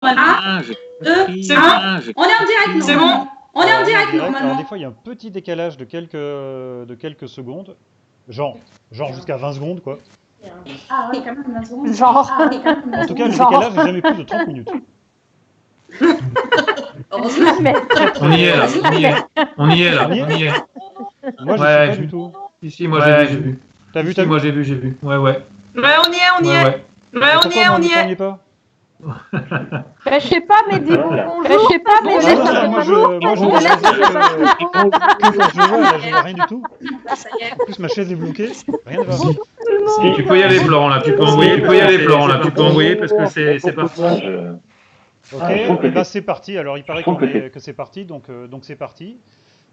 1, 2, 1. On est en direct, c'est bon. On est en direct, normalement. Alors, des fois, il y a un petit décalage de quelques secondes. Genre jusqu'à 20 secondes, quoi. Ah oui, quand même, 20 secondes. Genre. En tout cas, le décalage n'est jamais plus de 30 minutes. Heureusement. On y est là. On y est là. Moi, je Ouais, sais pas du tout. Ici, moi j'ai vu. T'as vu, Moi j'ai vu. Ouais. Ouais, on y est. Ouais. Pourquoi on n'y est pas? Je sais pas, mais dis bonjour. Je sais pas, mais Moi, je vois que quand je vois, là, je vois rien du tout. En plus, ma chaise est bloquée. Rien ne va. Si, tu peux y aller, Florent, là. Tu peux envoyer parce que c'est parti. Ok, et ben c'est parti. Alors, il paraît que c'est parti, donc c'est parti.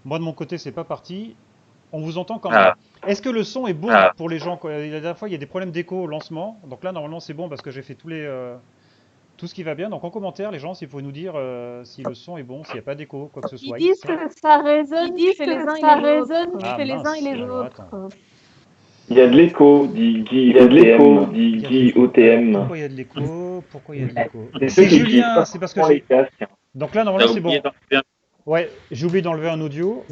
Moi, de mon côté, c'est pas parti. On vous entend quand même. Est-ce que le son est bon pour les gens? La dernière fois, il y a des problèmes d'écho au lancement. Donc là, normalement, c'est bon parce que j'ai fait tout ce qui va bien. Donc en commentaire, les gens, s'il faut nous dire si le son est bon, s'il n'y a pas d'écho, quoi que ce soit. Ils disent que ça résonne, chez les uns et les autres. Il y a de l'écho, dit Guy OTM. Pourquoi il y a de l'écho? C'est C'est Julien, c'est parce que j'ai... Donc là, normalement, c'est bon. bon. Ouais, j'ai oublié d'enlever un audio.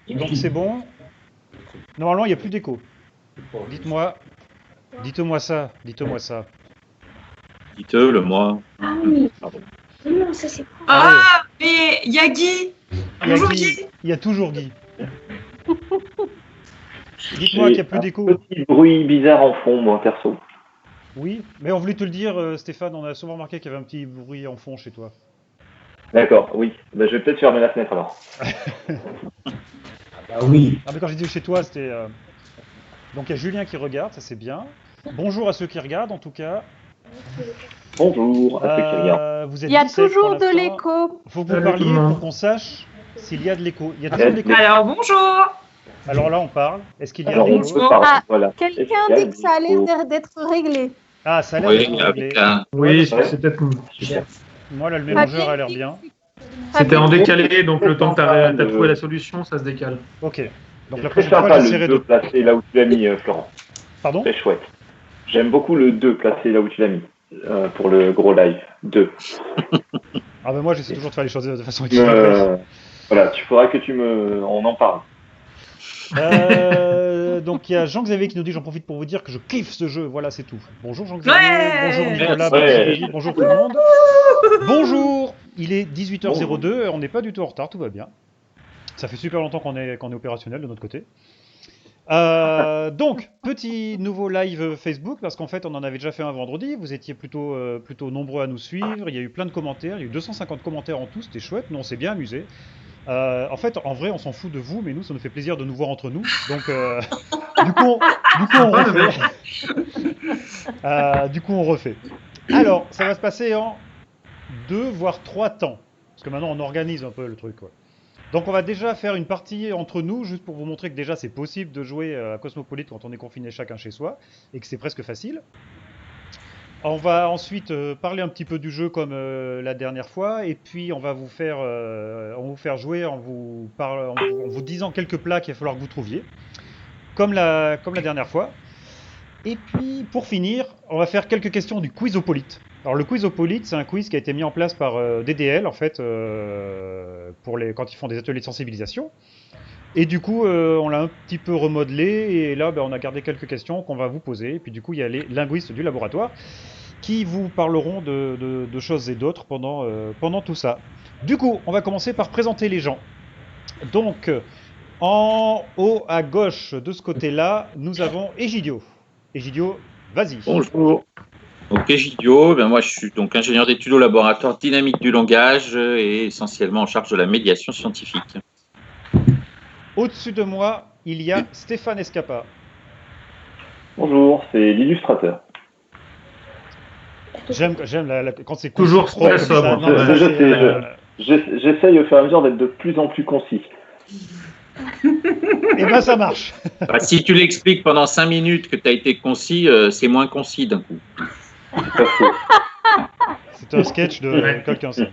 Donc c'est bon. Normalement, il n'y a plus d'écho. Dites-moi ça. Dites-le moi. Ah oui. Non, ça c'est quoi? Ah, mais il y a Guy. Bonjour Guy. Il y a toujours Guy. Dites-moi qu'il n'y a plus d'écho. Petit bruit bizarre en fond, moi, perso. Oui, mais on voulait te le dire, Stéphane, on a souvent remarqué qu'il y avait un petit bruit en fond chez toi. D'accord, oui. Bah, je vais peut-être fermer la fenêtre alors. Oui. Ah, mais quand j'ai dit chez toi, c'était... Donc il y a Julien qui regarde, ça c'est bien. Bonjour à ceux qui regardent, en tout cas. Bonjour à ceux qui regardent. Vous êtes Il y a 17 toujours pour de l'instant. l'écho. Faut que vous parliez pour qu'on sache s'il y a de l'écho. Il y a toujours de l'écho. Alors bonjour. Alors là, on parle. Est-ce qu'il y a Alors, de on l'écho? peut parler, Ah, voilà. Quelqu'un dit que ça a l'air d'être réglé. Ah, ça a l'air Oui, d'être réglé. avec un... Oui, c'est peut-être. Moi, là, le mélangeur a l'air bien. C'était en décalé, donc le temps que t'as trouvé la solution, ça se décale. Ok. Donc la Très prochaine fois, sympa j'essaierai le 2 de... placé là où tu l'as mis, Florent. Pardon? Très chouette. J'aime beaucoup le 2 placé là où tu l'as mis. Pour le gros live. 2. Ah ben moi, j'essaie toujours de faire les choses de façon équilibrée. Voilà, tu faudra que on en parle. Donc il y a Jean-Xavier qui nous dit, j'en profite pour vous dire que je kiffe ce jeu, voilà c'est tout. Bonjour Jean-Xavier, bonjour Nicolas, bonjour tout le monde. Bonjour, il est 18h02, on n'est pas du tout en retard, tout va bien. Ça fait super longtemps qu'on est opérationnel de notre côté. Donc, petit nouveau live Facebook, parce qu'en fait on en avait déjà fait un vendredi, vous étiez plutôt nombreux à nous suivre, il y a eu plein de commentaires, il y a eu 250 commentaires en tout, c'était chouette, nous on s'est bien amusés. En fait, en vrai, on s'en fout de vous, mais nous, ça nous fait plaisir de nous voir entre nous. Donc, du coup, on refait. On refait. Alors, ça va se passer en 2 voire 3 temps, parce que maintenant, on organise un peu le truc, quoi. Donc, on va déjà faire une partie entre nous, juste pour vous montrer que déjà, c'est possible de jouer à Cosmopolite quand on est confiné chacun chez soi, et que c'est presque facile. On va ensuite parler un petit peu du jeu comme la dernière fois, et puis on va vous faire jouer en vous disant quelques plats qu'il va falloir que vous trouviez, comme la dernière fois. Et puis pour finir, on va faire quelques questions du Quizopolite. Alors le Quizopolite, c'est un quiz qui a été mis en place par DDL en fait quand ils font des ateliers de sensibilisation. Et du coup, on l'a un petit peu remodelé, et là, on a gardé quelques questions qu'on va vous poser. Et puis du coup, il y a les linguistes du laboratoire qui vous parleront de choses et d'autres pendant tout ça. Du coup, on va commencer par présenter les gens. Donc, en haut à gauche de ce côté-là, nous avons Egidio. Egidio, vas-y. Bonjour. Donc Egidio, moi je suis donc ingénieur d'études au laboratoire dynamique du langage et essentiellement en charge de la médiation scientifique. Au-dessus de moi, il y a Stéphane Escapa. Bonjour, c'est l'illustrateur. J'aime quand c'est toujours très sobre. J'essaye au fur et à mesure d'être de plus en plus concis. Et ben ça marche. Si tu l'expliques pendant 5 minutes que tu as été concis, c'est moins concis d'un coup. C'est un sketch de quelqu'un ça.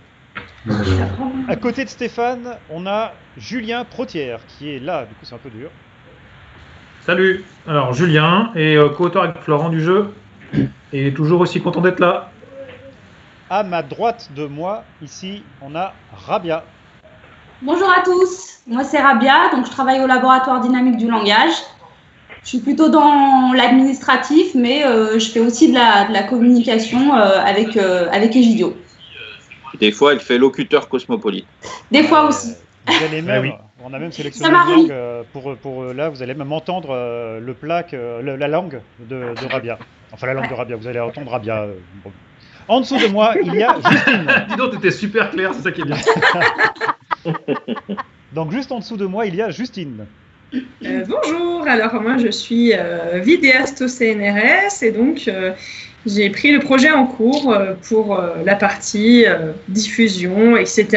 À côté de Stéphane, on a Julien Protière qui est là, du coup c'est un peu dur. Salut, alors Julien est co-auteur avec Florent du jeu et toujours aussi content d'être là. À ma droite de moi, ici, on a Rabia. Bonjour à tous, moi c'est Rabia, donc je travaille au laboratoire dynamique du langage. Je suis plutôt dans l'administratif, mais je fais aussi de la communication avec Egidio. Des fois, elle fait locuteur cosmopolite. Des fois aussi. Vous allez même, oui. On a même sélectionné Ça une m'arrive. langue pour là, vous allez même entendre la langue de Rabia. Enfin, la langue de Rabia, vous allez entendre Rabia. Bon. En dessous de moi, il y a Justine. Dis donc, t'étais super clair, c'est ça qui est bien. Donc, juste en dessous de moi, il y a Justine. Bonjour, alors moi je suis vidéaste au CNRS et donc j'ai pris le projet en cours pour la partie diffusion, etc.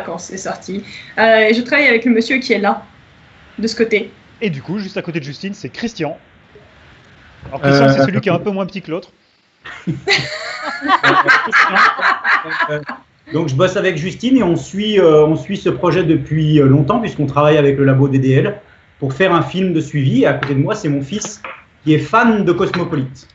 quand c'est sorti. Et je travaille avec le monsieur qui est là, de ce côté. Et du coup, juste à côté de Justine, c'est Christian. Alors, Christian, c'est celui qui est un peu moins petit que l'autre. Donc je bosse avec Justine et on suit ce projet depuis longtemps puisqu'on travaille avec le labo DDL pour faire un film de suivi. Et à côté de moi, c'est mon fils qui est fan de Cosmopolite.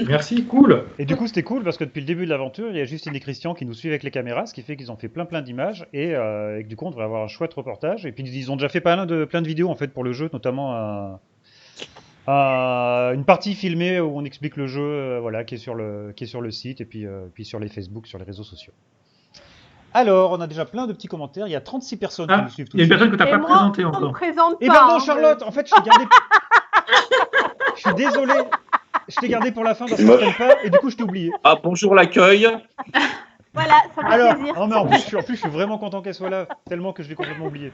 Merci, cool. Et du coup, c'était cool parce que depuis le début de l'aventure, il y a Justine et Christian qui nous suivent avec les caméras, ce qui fait qu'ils ont fait plein d'images et que du coup, on devrait avoir un chouette reportage. Et puis, ils ont déjà fait plein de vidéos en fait pour le jeu, notamment une partie filmée où on explique le jeu, voilà, qui est sur le site et puis sur les Facebook, sur les réseaux sociaux. Alors, on a déjà plein de petits commentaires. Il y a 36 personnes qui nous suivent tout Il y a de une suite. personne que tu n'as pas présentée On me encore. présente pas. Et pardon, hein, Charlotte, en fait, je t'ai gardé. Je suis désolé. Je t'ai gardé pour la fin parce que je t'aime pas et du coup, je t'ai oublié. Ah, bonjour l'accueil. Voilà, ça fait Alors, plaisir. non, mais en plus, je suis vraiment content qu'elle soit là, tellement que je l'ai complètement oublié.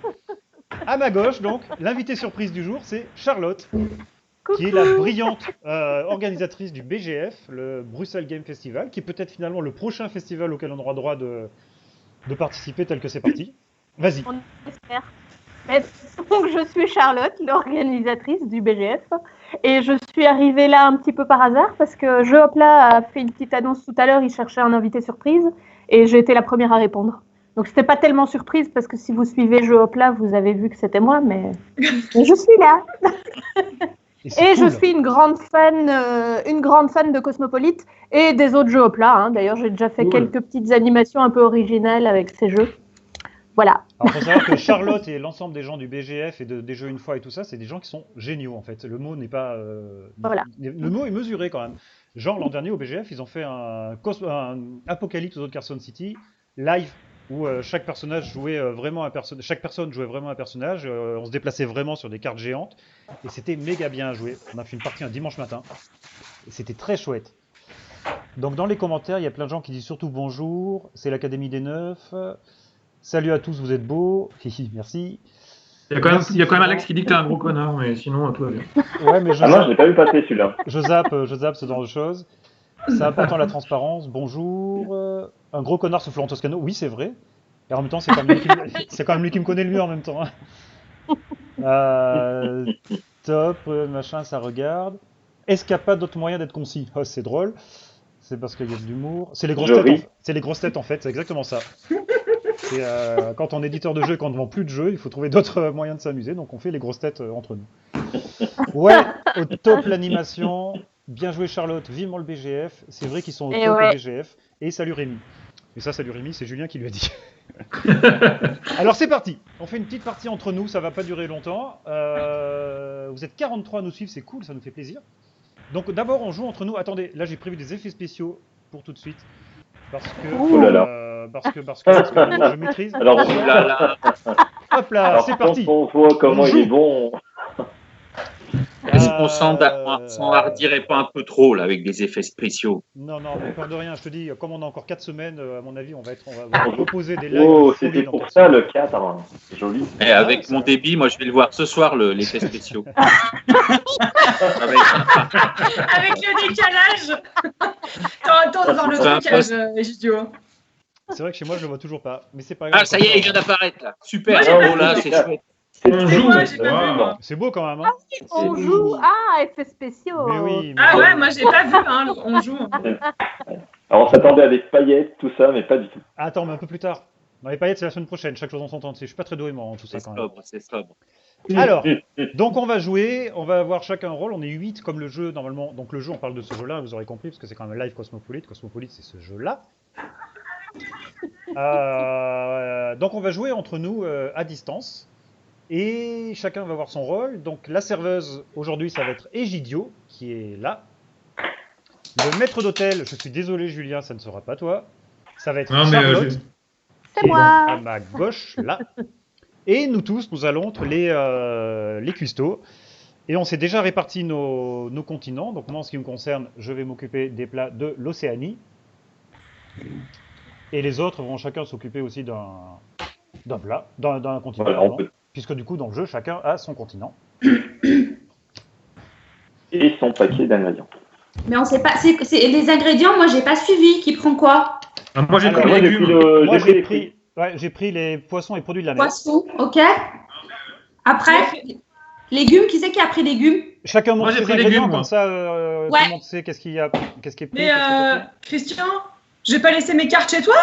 À ma gauche, donc, l'invitée surprise du jour, c'est Charlotte, qui est la brillante organisatrice du BGF, le Bruxelles Game Festival, qui est peut-être finalement le prochain festival auquel on aura droit de participer tel que c'est parti. Vas-y. On espère. Mais donc, je suis Charlotte, l'organisatrice du BGF, et je suis arrivée là un petit peu par hasard parce que Jeu Hopla a fait une petite annonce tout à l'heure, il cherchait un invité surprise, et j'ai été la première à répondre. Donc, c'était pas tellement surprise parce que si vous suivez Jeu Hopla, vous avez vu que c'était moi, mais je suis là. Et cool. je suis une grande fan de Cosmopolite et des autres jeux Hopla. Hein. D'ailleurs, j'ai déjà fait quelques petites animations un peu originales avec ces jeux. Voilà. Alors, il faut savoir que Charlotte et l'ensemble des gens du BGF et des jeux une fois et tout ça, c'est des gens qui sont géniaux en fait. Le mot n'est pas. Voilà. Le mot est mesuré quand même. Genre, l'an dernier au BGF, ils ont fait un Apocalypse aux Carson City live où chaque personne jouait vraiment un personnage. On se déplaçait vraiment sur des cartes géantes et c'était méga bien joué. On a fait une partie un dimanche matin et c'était très chouette. Donc, dans les commentaires, il y a plein de gens qui disent surtout bonjour, c'est l'Académie des Neufs. Salut à tous, vous êtes beaux. Hihi, merci. Il y a quand même Alex qui dit que t'es un gros connard, mais sinon, tout va bien. Ouais, mais Ah non, je l'ai pas vu passer celui-là. je zappe ce genre de choses. C'est important la transparence. Bonjour. Un gros connard soufflant en Toscano. Oui, c'est vrai. Et en même temps, c'est quand même lui qui me connaît le mieux en même temps. Hein. Top, machin, ça regarde. Est-ce qu'il n'y a pas d'autre moyen d'être concis? Oh, c'est drôle. C'est parce qu'il y a de l'humour. C'est les grosses têtes. C'est les grosses têtes en fait. C'est exactement ça. Et quand on est éditeur de jeu et qu'on ne vend plus de jeux, il faut trouver d'autres moyens de s'amuser. Donc on fait les grosses têtes entre nous. Ouais, au top l'animation. Bien joué Charlotte, vivement le BGF. C'est vrai qu'ils sont au top au BGF. Et salut Rémi. Et ça, salut Rémi, c'est Julien qui lui a dit. Alors c'est parti. On fait une petite partie entre nous, ça va pas durer longtemps. Vous êtes 43 à nous suivre, c'est cool, ça nous fait plaisir. Donc d'abord on joue entre nous. Attendez, là j'ai prévu des effets spéciaux pour tout de suite. Parce que je maîtrise. Alors, hop là, alors c'est parti. on voit comment il est bon. Est-ce qu'on s'enhardirait pas un peu trop là avec des effets spéciaux? Non, mais peur de rien, je te dis, comme on a encore 4 semaines, à mon avis, on va proposer des lives. Oh, c'était pour ça le 4, hein. C'est joli. Et avec mon débit, moi je vais le voir ce soir, l'effet spéciaux. Avec le décalage. Attends, dans le truc, Egidio. C'est vrai que chez moi, je le vois toujours pas. Mais c'est pas grave. Ah, ça y est, il vient d'apparaître là. Super. Moi, Oh là, c'est chouette. C'est beau quand même. Hein. On joue. Ah, effets spéciaux. Mais oui. Ah ouais, moi j'ai pas vu. Hein, on joue. Alors on s'attendait à des paillettes, tout ça, mais pas du tout. Attends, mais un peu plus tard. Dans les paillettes, c'est la semaine prochaine. Chaque chose en son temps. Je suis pas très doué moi en tout ça quand même. C'est sobre. Alors, donc on va jouer, on va avoir chacun un rôle, on est 8 comme le jeu normalement. Donc le jeu, on parle de ce jeu-là, vous aurez compris, parce que c'est quand même live Cosmopolite. Cosmopolite, c'est ce jeu-là. Donc on va jouer entre nous à distance et chacun va avoir son rôle. Donc la serveuse aujourd'hui ça va être Egidio qui est là. Le maître d'hôtel, je suis désolé Julien, ça ne sera pas toi. Ça va être Non, mais, Charlotte C'est qui est moi. à ma gauche là. Et nous tous, nous allons être les cuistots. Et on s'est déjà réparti nos continents. Donc moi en ce qui me concerne, je vais m'occuper des plats de l'Océanie. Et les autres vont chacun s'occuper aussi d'un plat, d'un continent. Voilà, pardon. on peut- Puisque du coup, dans le jeu, chacun a son continent. Et son paquet d'ingrédients. Mais on sait pas. C'est les ingrédients, moi, j'ai pas suivi. Qui prend quoi? Ah, moi, j'ai Alors, pris Moi, les j'ai pris légumes. Moi, j'ai pris j'ai pris les poissons et produits de la mer. Poisson, ok. Après, légumes, qui c'est qui a pris légumes? Chacun Moi, montre j'ai ses pris les ingrédients, légumes, comme moi. ça, tout Ouais. le monde sait qu'est-ce qui est pris. Mais qu'est-ce qui est pas pris. Christian, j'ai pas laissé mes cartes chez toi?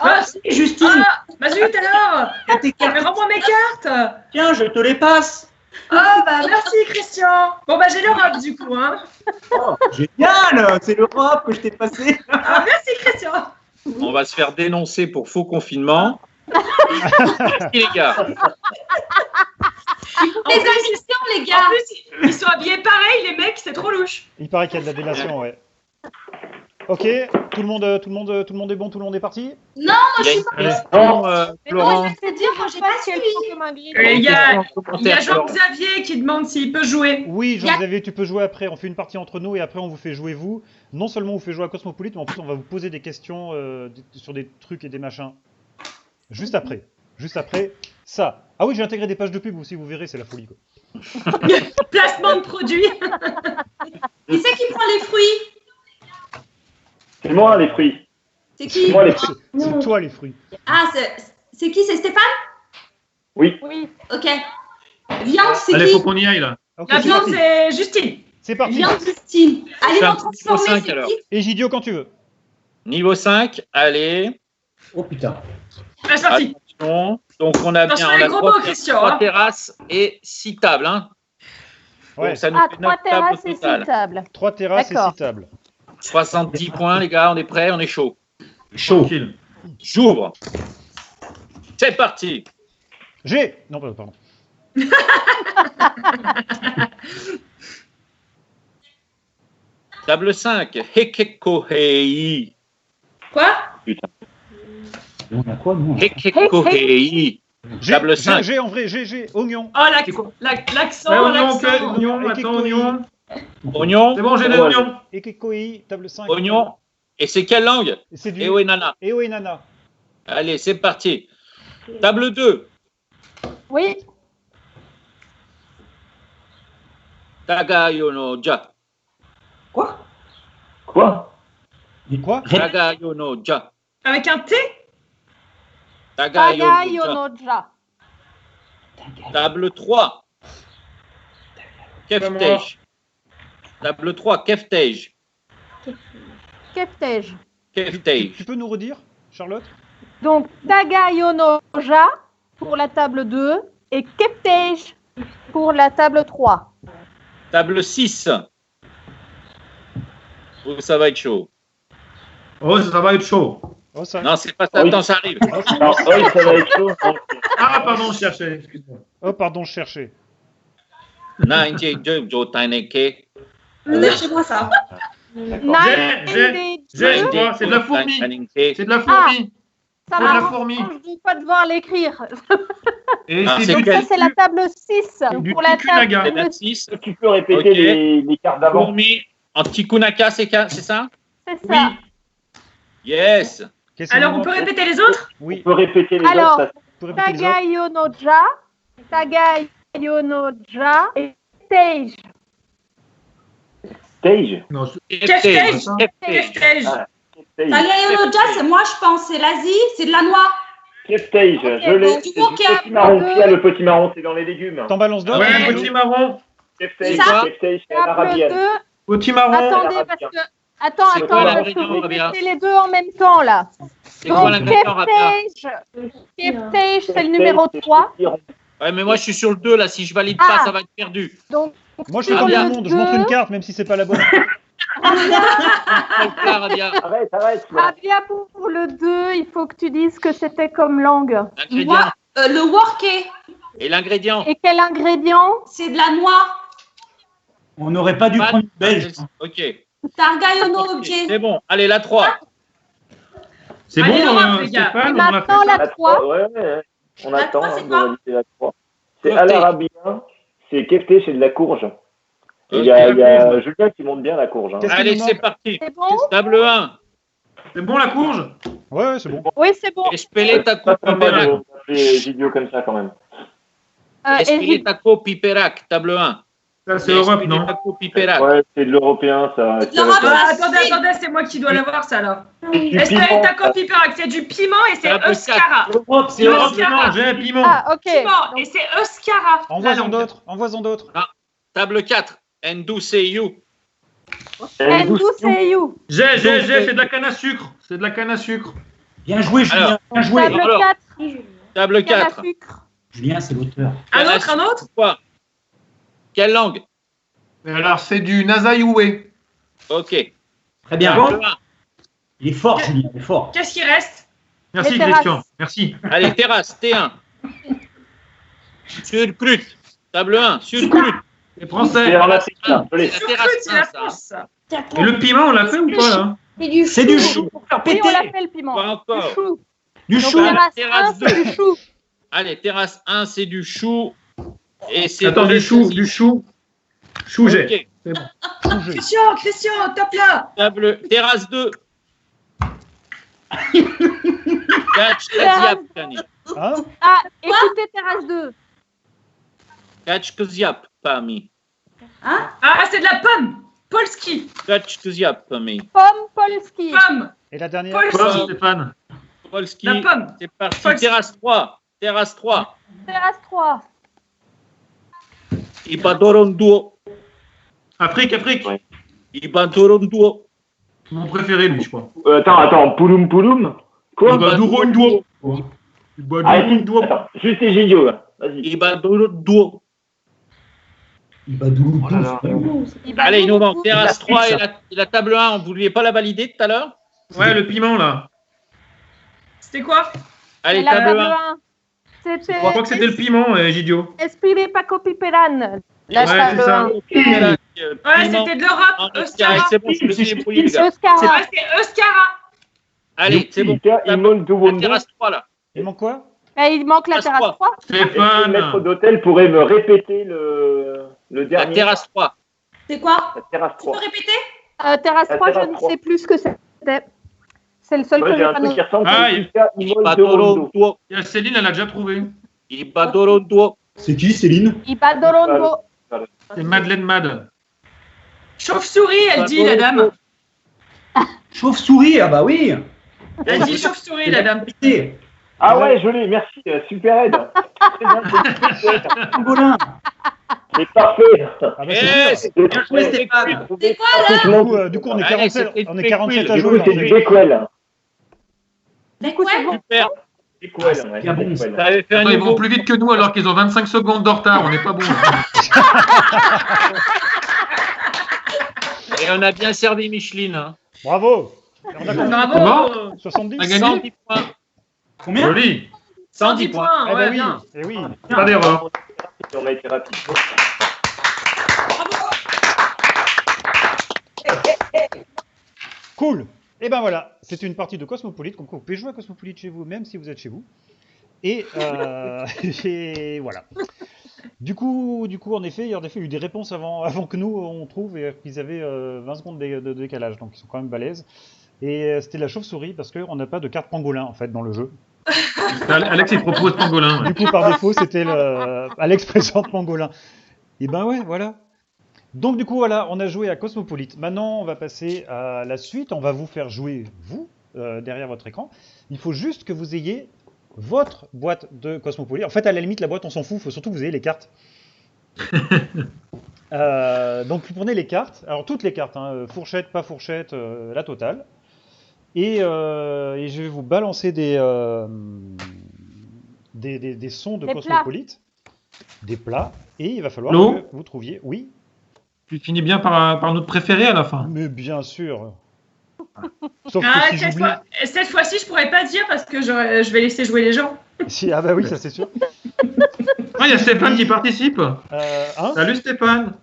Ah, si, Justine, Ah, bah zut alors! il y a tes cartes. Mais rends-moi mes cartes! Tiens, je te les passe. Ah bah merci Christian! Bon bah j'ai l'Europe du coup, hein! Oh, génial, c'est l'Europe que je t'ai passé. Ah merci Christian! On va se faire dénoncer pour faux confinement. Merci les gars. Les ingrédients, les En gars. plus, ils sont habillés pareil, les mecs, c'est trop louche! Il paraît qu'il y a de la délation, ouais. Ok, tout le monde est bon, tout le monde est parti. Non, Il y a une Allez. question, Mais moi, Florent. je vais te dire, moi, j'ai pas Quel suivi. sont comme ingrédients. Et il y a Commentaire, Florent. Jean-Xavier qui demande s'il peut jouer. Oui, Jean-Xavier, tu peux jouer après. On fait une partie entre nous et après on vous fait jouer vous. Non seulement on vous fait jouer à Cosmopolite, mais en plus on va vous poser des questions sur des trucs et des machins. Juste après. Juste après ça. Ah oui, j'ai intégré des pages de pub aussi, vous verrez, c'est la folie quoi. Placement de produits. Qui c'est qui prend les fruits? C'est moi les fruits. C'est C'est qui? moi les fruits. C'est toi les fruits. Ah, c'est qui? C'est Stéphane? Oui. Oui. Ok. Viande, c'est Allez, qui? faut qu'on y aille, là. Ok, La c'est viande parti. c'est Justine. C'est parti. Viande de style. Allez, C'est un on petit transformer, 5 c'est alors. qui? Egidio quand tu veux. Niveau 5, allez. Oh putain. La sortie. Attention. Donc on a Attention bien les on a gros trois, mots Christian. trois Hein. terrasses et 6 tables. Hein. Ouais. Donc ça nous Ah, fait 3 9 tables terrasses au et 6 total. tables. 3 terrasses et D'accord. 6 tables. 70 points les gars, on est prêts, on est chaud. Chaud. Tranquille. J'ouvre. C'est parti. Non, pardon. Table 5, Hekekohei. Quoi? On a quoi, nous? Hekekohei. Table 5. J'ai en vrai, j'ai oignon. Oh C'est quoi? l'accent, Ouais, oignon, ok, l'accent. oignon, attends, oignon. Oignon. C'est bon, j'ai les Ouais. oignons. Ekekoi, table 5. Oignon. Et c'est quelle langue? Et c'est du Eo et Nana. Eo et Nana. Allez, c'est parti. Table 2, Oui. Tagayo no Ja. Quoi? Quoi? Quoi? Tagayo no Ja. Avec un T? Tagayo Taga no Ja. Yonoja. Table 3. Keftej. Table 3, Keftej. Keftej. Keftej. Tu peux nous redire, Charlotte? Donc, Taga Yonoja pour la table 2 et Keftej pour la table 3. Table 6. Oh, ça va être chaud. Oh, ça va être chaud. Oh, ça... Non, c'est pas ça. Oui. Attends, ça arrive. Oh, ça- Non, oui, ça va être chaud. Ah, pardon, je cherchais. Excuse-moi. oh, pardon, je cherchais. Taineke. C'est chez moi, ça. J'ai quoi? C'est de la fourmi. C'est de la fourmi. Ça C'est de la m'arrange fourmi. de pas devoir l'écrire. Et Ah, c'est c'est du, quel- Ça, c'est la table 6. du Pour la tikunaga. C'est table la 6. Tu peux répéter Ok. les cartes d'avant? Fourmi en tikunaka, c'est ça? c'est Oui. ça. Yes. Qu'est-ce que Alors c'est on le peut moment répéter les autres? Tu Oui, peux répéter les Alors, autres? tu peux répéter les autres. Taga Yonoja, Taga Yonoja et Stage. Stage? Non, Keftej. Keftej. Ah. Stage. Tagayonoja, c'est moi, je pense. C'est l'Asie, c'est de la noix. Stage, je l'ai. donc, C'est du coup, du qu'il y a petit marron. deux- Qui a le petit marron? C'est dans les légumes. T'en balances d'autres? Ouais, Egidio petit marron. Stage, C'est ça. c'est Table l'arabienne. 2. Petit marron. Attendez, Arabienne. parce que. Attends, C'est quoi parce que l'ingrédient, vous Rabia? mettez les deux en même temps, là. C'est quoi l'ingrédient, Rabia? Keftej, c'est le numéro 3. Ouais, mais moi je suis sur le 2 là. Si je valide pas, Ah. ça va être perdu. Donc, Moi, je suis sur comme tout le le monde. Je montre 2, une carte, même si c'est pas la bonne. Rabia. Arrête. Là. Rabia, pour le 2, il faut que tu dises que c'était comme langue. L'ingrédient. Moi, le worké, Et l'ingrédient. Et quel ingrédient? c'est de la noix. On n'aurait pas dû prendre une belge. Ok. Targayono Ok, objet. c'est bon. Allez, la 3. C'est Allez, bon, Laurent, les gars. Stéphane, Et on a maintenant, fait ça. la 3. Ouais. On La attend trois, c'est de quoi valider la 3. C'est Kefté. à l'arabien, c'est kefté, c'est de la courge. Et il y Ok, a, la courge. Julien qui monte bien la courge. Hein. Qu'est-ce qui Allez, nous c'est manque? parti. C'est bon? Table 1. C'est bon la courge? Ouais, c'est bon. Oui, c'est bon. Espeletaco Pas sympa piperac. de faire vidéo comme ça quand même. Espeletaco piperac. Table 1. Ça, c'est Europe, non? Espeletaco piperac. Ouais, c'est de l'européen, ça. C'est de l'Europe, Ah, ça. attendez, c'est moi qui dois l'avoir, ça, alors. Du Espère piment, ta copie pirac, c'est du piment et c'est Ça peut Euskara. Europe, C'est Europe, Euskara. non, j'ai un piment. Ah, ok. Piment, et c'est Euskara. la Envoie-en langue. d'autres. Envoie-en d'autres. Table 4. Ndouseyu. Ndouseyu. J'ai, c'est de la canne à sucre. C'est de la canne à sucre. Bien joué, Julien. Alors. Bien joué. Table Alors. 4. Table Canne à 4. sucre. Julien, c'est l'auteur. Un autre Quoi? Quelle langue? Alors, c'est du Nazaïoué. Ok. Très bien. Bon. Table 1. Il est fort, Julien. Il est fort. Qu'est-ce qui reste? Merci, Les terrasses. Christian. Merci. Allez, terrasse. T1. Surcrute. Table 1. Surcrute. Les C'est Français. ramassé, ça. Je l'ai. La Surcrute, terrasse c'est la 1, ça. France, ça. Et le piment, on l'a fait ou pas, là? C'est du chou pour faire Oui, péter. on l'appelle piment. Pas encore. Du chou. Du Donc, chou. terrasse Terrasse 1, c'est du chou. Allez, terrasse 1, c'est du chou. Et c'est Attends, du chou. Chou, j'ai. Ok. Christian, top là. Table, terrasse 2. Catch, Kaziap, Kani. Hein? Ah, écoutez, terrasse 2. Catch, Kaziap, Pami. Ah, c'est de la pomme. Polski. Catch, Kaziap, Pami. Pomme Polski. Pomme. Et la dernière? Polski. Quoi, Stéphane? Polski. La pomme. C'est parti. Polski. Terrasse 3. Terrasse 3. Terrasse 3. Ibadoronduo. Afrique. Ouais. Ibadoronduo. Mon préféré, lui, je crois. Attends, Pouloum. Quoi Ibadoronduo. Ibadoronduo. Attends, juste les idiots, là. Vas-y. Ibadoronduo. Ibadoulou. Oh là là. Allez, il nous manque terrasse 3 et la table 1. Vous ne vouliez pas la valider tout à l'heure? Ouais, le piment, là. C'était quoi? Allez, Et la table 1. 1. C'était. Je crois que c'était le piment, Gidio. Espire Paco Piperan. La Ouais, table c'est ça. 1. Ouais, c'était de l'Europe. Euskara. C'est bon, je me suis débrouillé, les gars. Euskara. Ouais, c'est Euskara. Allez, c'est bon. La terrasse 3, là. Il manque quoi? Et il manque la Terrasse terrasse 3. Est-ce que le Stéphane. maître d'hôtel pourrait me répéter le La dernier? terrasse 3. C'est quoi? La terrasse Tu peux 3. répéter? Terrasse La 3, je terrasse ne 3. sais plus ce que c'était. C'est le seul Moi, que j'ai j'ai un pas truc qui noté. ressemble Ah, à Jusqu'à Imol de Rondo. Ibadoronduo. Il y a Céline, elle a déjà trouvé. Ibadoronduo. C'est qui, Céline? Ibadorondo. C'est Madeleine Mad. Chauve-souris, elle dit, la dame. Chauve-souris, ah bah oui. Elle dit chauve-souris, la dame. Péter. Ah ouais, je l'ai, merci, super aide. Très bien, c'est Pangolin. c'est parfait. Ah bah Eh, c'est c'est sûr. Bien joué, Stéphane. C'est quoi, Du coup, on est Allez, 47, c'était on est du 47 à Becquel. Du jouer. coup, c'est en du fait. Becquel. Du coup, c'est bon. Super. Becquel, ouais. bien bon, Becquel. Ça avait fait un Attends, ils vont niveau. plus vite que nous alors qu'ils ont 25 secondes de retard. On n'est pas bon. Là. Et on a bien servi Micheline. Hein. Bravo. On a combien? Bravo. 70? T'as gagné 110 points. Combien? Joli. 110 points. Eh Ouais, ben oui, bien. eh oui. Pas d'erreur. On a été rapide. Cool. Et ben voilà, c'est une partie de Cosmopolite. Comme quoi, vous pouvez jouer à Cosmopolite chez vous, même si vous êtes chez vous. Et, et voilà. Du coup, en effet, il y a eu des réponses avant que nous on trouve et qu'ils avaient 20 secondes de décalage, donc ils sont quand même balèzes. Et c'était la chauve-souris parce qu'on n'a pas de carte pangolin en fait dans le jeu. Alex, il propose pangolin. Ouais. Du coup, par défaut, c'était Alex présente pangolin. Et ben ouais, voilà. Donc du coup, voilà, on a joué à Cosmopolite. Maintenant, on va passer à la suite. On va vous faire jouer, vous, derrière votre écran. Il faut juste que vous ayez votre boîte de Cosmopolite. En fait, à la limite, la boîte, on s'en fout. Il faut surtout que vous ayez les cartes. Donc, vous prenez les cartes. Alors, toutes les cartes, hein, fourchette, pas fourchette, la totale. Et je vais vous balancer des sons de Des Cosmopolite. Des plats. Et il va falloir L'eau. que vous trouviez... Oui. Tu finis bien par notre préféré à la fin. Mais bien sûr. Sauf Ah, que si j'oublie. cette fois-ci, je pourrais pas dire parce que je vais laisser jouer les gens. Ah bah oui, ça c'est sûr. Ah, il y a Stéphane qui participe. Hein Salut Stéphane.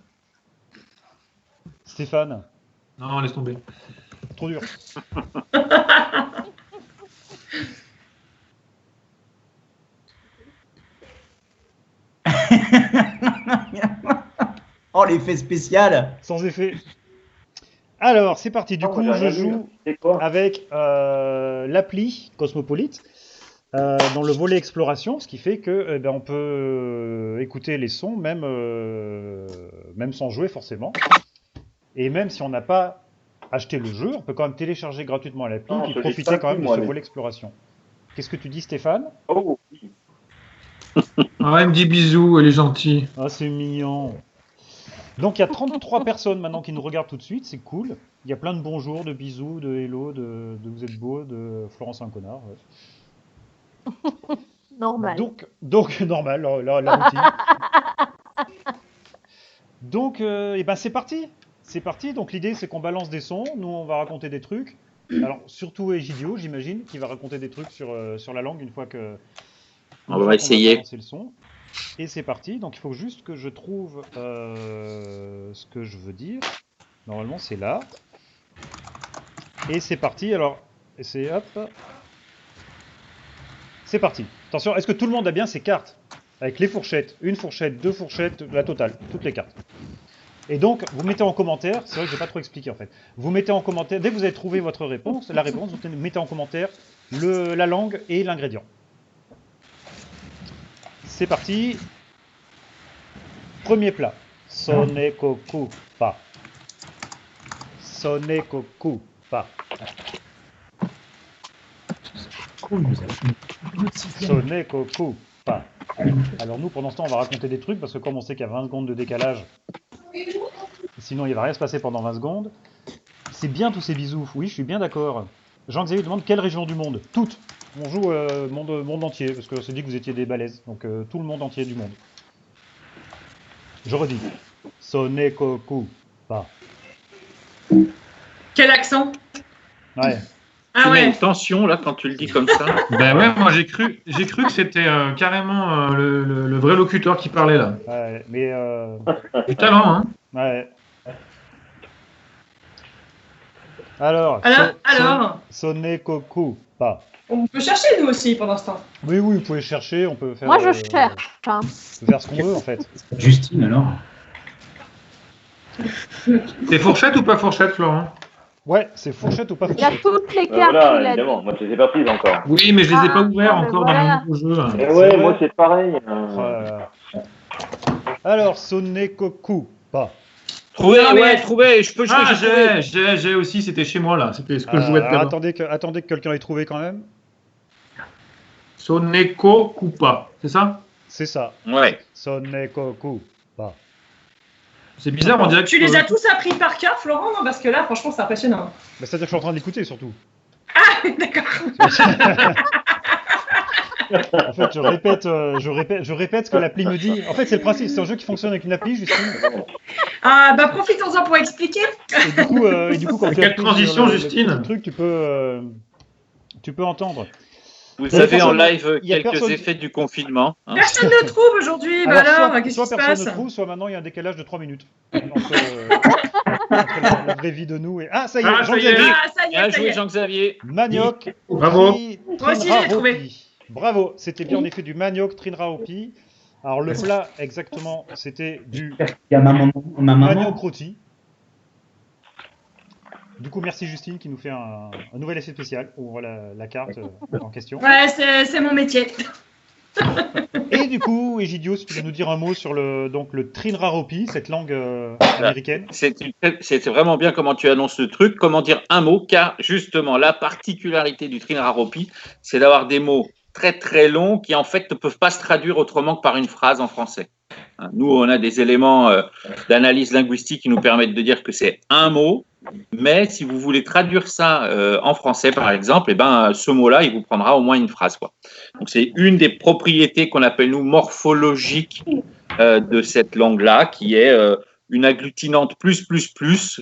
Stéphane. Non, laisse tomber. Trop dur. Oh, l'effet spécial. Sans effet. Alors, c'est parti. Du Oh, coup, j'ai je rien joue vu. C'est quoi avec l'appli Cosmopolite dans le volet exploration, ce qui fait que on peut écouter les sons même sans jouer forcément. Et même si on n'a pas acheté le jeu, on peut quand même télécharger gratuitement l'appli Non, et je l'ai profiter pas quand même vu, de moi, ce mais- volet exploration. Qu'est-ce que tu dis, Stéphane? Oh, oui. Ah, il me dit bisous, elle est gentille. Ah, c'est mignon. Donc il y a 33 personnes maintenant qui nous regardent tout de suite, c'est cool. Il y a plein de bonjours, de bisous, de hello, de vous êtes beau, de Florence un connard. Ouais. Normal. Donc normal, la routine. Donc c'est parti. C'est parti. Donc l'idée c'est qu'on balance des sons, nous on va raconter des trucs. Alors surtout Egidio, j'imagine, qui va raconter des trucs sur la langue une fois que. On va essayer. Balancer le son. Et c'est parti. Donc il faut juste que je trouve ce que je veux dire. Normalement c'est là. Et c'est parti. Alors c'est hop. C'est parti. Attention, est-ce que tout le monde a bien ses cartes? Avec les fourchettes, une fourchette, deux fourchettes, la totale, toutes les cartes. Et donc, vous mettez en commentaire, c'est vrai que je n'ai pas trop expliqué en fait, vous mettez en commentaire, dès que vous avez trouvé votre réponse, la réponse, vous mettez en commentaire la langue et l'ingrédient. C'est parti. Premier plat. Sonekoku pa. Sonekoku pa. Sonekoku pa. Alors nous, pendant ce temps, on va raconter des trucs, parce que comme on sait qu'il y a 20 secondes de décalage, sinon il va rien se passer pendant 20 secondes. C'est bien tous ces bisous, oui, je suis bien d'accord. Jean-Xavier demande quelle région du monde? Toutes. On joue monde entier, parce qu'on s'est dit que vous étiez des balèzes, donc tout le monde entier du monde. Je redis. Sonekoku pa. Quel accent? Ouais. Ah Tu mets ouais. une tension là quand tu le dis comme ça. Ben ouais, moi j'ai cru que c'était carrément le vrai locuteur qui parlait là. Ouais, mais Du talent, hein. ouais. Alors, Sonekoku pa. On peut chercher nous aussi pendant ce temps. Oui, vous pouvez chercher, on peut faire. Moi, je cherche. Hein. On peut faire ce qu'on veut en fait. Justine, alors. C'est fourchette ou pas fourchette, Florent? Ouais, c'est fourchette ou pas Il y a fourchette? toutes les cartes Voilà, qu'il a dit. évidemment. Moi, je les ai pas prises encore. Oui, mais je les ai pas Ah, ouverts ben encore voilà. dans mon nouveau jeu. Et C'est ouais, vrai moi, c'est pareil. Oh là là. Alors, Sonekoku pa. Trouvé, Non, mais- ouais, trouvé. Je peux jouer. Ah, j'ai trouvé. j'ai aussi, c'était chez moi là. C'était ce que je jouais tout à Alors, l'heure. attendez que quelqu'un ait trouvé quand même. Soneko Kupa, c'est ça? C'est ça. Ouais. Sonekoku pa. C'est bizarre, on dirait que Tu les as tous appris par cœur, Florent? Non, parce que là, franchement, c'est impressionnant. Bah, c'est-à-dire que je suis en train d'écouter surtout. D'accord. En fait, je répète ce que l'appli me dit. En fait, c'est le principe. C'est un jeu qui fonctionne avec une appli, Justine. Ah, bah profitons-en pour expliquer. Et du coup, quand tu Quelle appuies transition, sur le Justine. petit truc, tu peux entendre. Vous Il y a avez en personne- live il y a quelques personne- effets du confinement. hein. Personne ne trouve aujourd'hui. Bah alors, qu'est-ce soit qui se personne passe? ne trouve, soit maintenant il y a un décalage de 3 minutes entre la vraie vie de nous et. Ah, ça y est, Ah, ça y est. Jean-Xavier. Ah, ça y Bien est, ça y joué, est. Jean-Xavier. Manioc. Bravo. Moi aussi, j'ai trouvé. Trinraopi. Bravo, c'était bien en effet du manioc Trinraopi. Alors le plat exactement, c'était du Il y a ma maman. manioc rôti. Du coup, merci Justine qui nous fait un nouvel effet spécial. On voit la carte en question. Ouais, c'est mon métier. Et du coup, Egidio, si tu veux nous dire un mot sur le Trinraopi, cette langue américaine. C'est vraiment bien comment tu annonces le truc. Comment dire un mot, car justement, la particularité du Trinraropi, c'est d'avoir des mots très très longs qui en fait ne peuvent pas se traduire autrement que par une phrase en français. Hein, nous, on a des éléments d'analyse linguistique qui nous permettent de dire que c'est un mot, mais si vous voulez traduire ça en français, par exemple, eh ben, ce mot-là, il vous prendra au moins une phrase, quoi. Donc, c'est une des propriétés qu'on appelle, nous, morphologiques de cette langue-là, qui est une agglutinante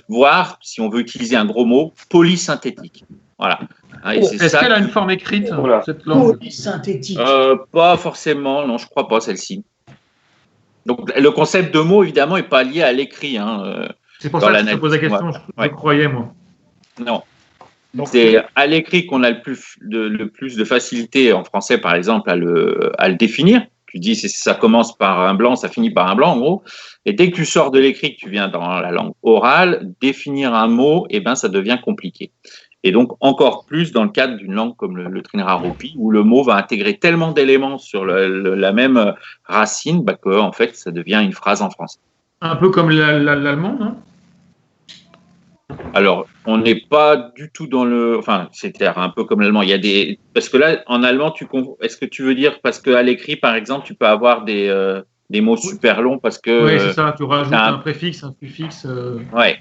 voire, si on veut utiliser un gros mot, polysynthétique. Voilà. Et c'est Est-ce ça qu'elle a une forme écrite, Voilà. cette langue? Polysynthétique. Pas forcément, non, je crois pas celle-ci. Donc le concept de mot, évidemment, n'est pas lié à l'écrit. C'est pour dans ça que je te l'analyse, pose la question, je ouais. croyais, moi. Non. Donc, C'est à l'écrit qu'on a le plus de facilité en français, par exemple, à le définir. Tu dis ça commence par un blanc, ça finit par un blanc, en gros. Et dès que tu sors de l'écrit, que tu viens dans la langue orale, définir un mot, ça devient compliqué. Et donc, encore plus dans le cadre d'une langue comme le Trinararopi, où le mot va intégrer tellement d'éléments sur la même racine que, en fait, ça devient une phrase en français. Un peu comme l'allemand, non? Alors, on n'est pas du tout dans le... Enfin, c'est un peu comme l'allemand. Il y a des... Parce que là, en allemand, est-ce que tu veux dire... Parce qu'à l'écrit, par exemple, tu peux avoir des mots super longs parce que... Oui, c'est ça. Tu rajoutes un préfixe, un suffixe. Ouais.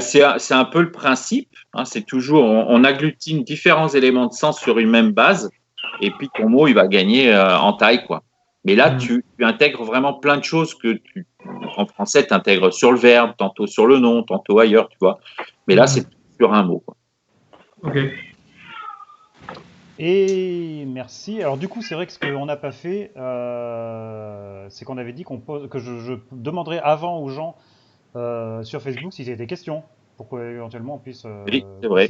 C'est un peu le principe. C'est toujours... On agglutine différents éléments de sens sur une même base. Et puis, ton mot, il va gagner en taille, quoi. Mais là, tu intègres vraiment plein de choses que en français, tu intègres sur le verbe, tantôt sur le nom, tantôt ailleurs, tu vois. Mais là, c'est sur un mot, quoi. Ok. Et merci. Alors du coup, c'est vrai que ce qu'on n'a pas fait, c'est qu'on avait dit que je demanderais avant aux gens sur Facebook s'ils avaient des questions, pour qu'éventuellement on puisse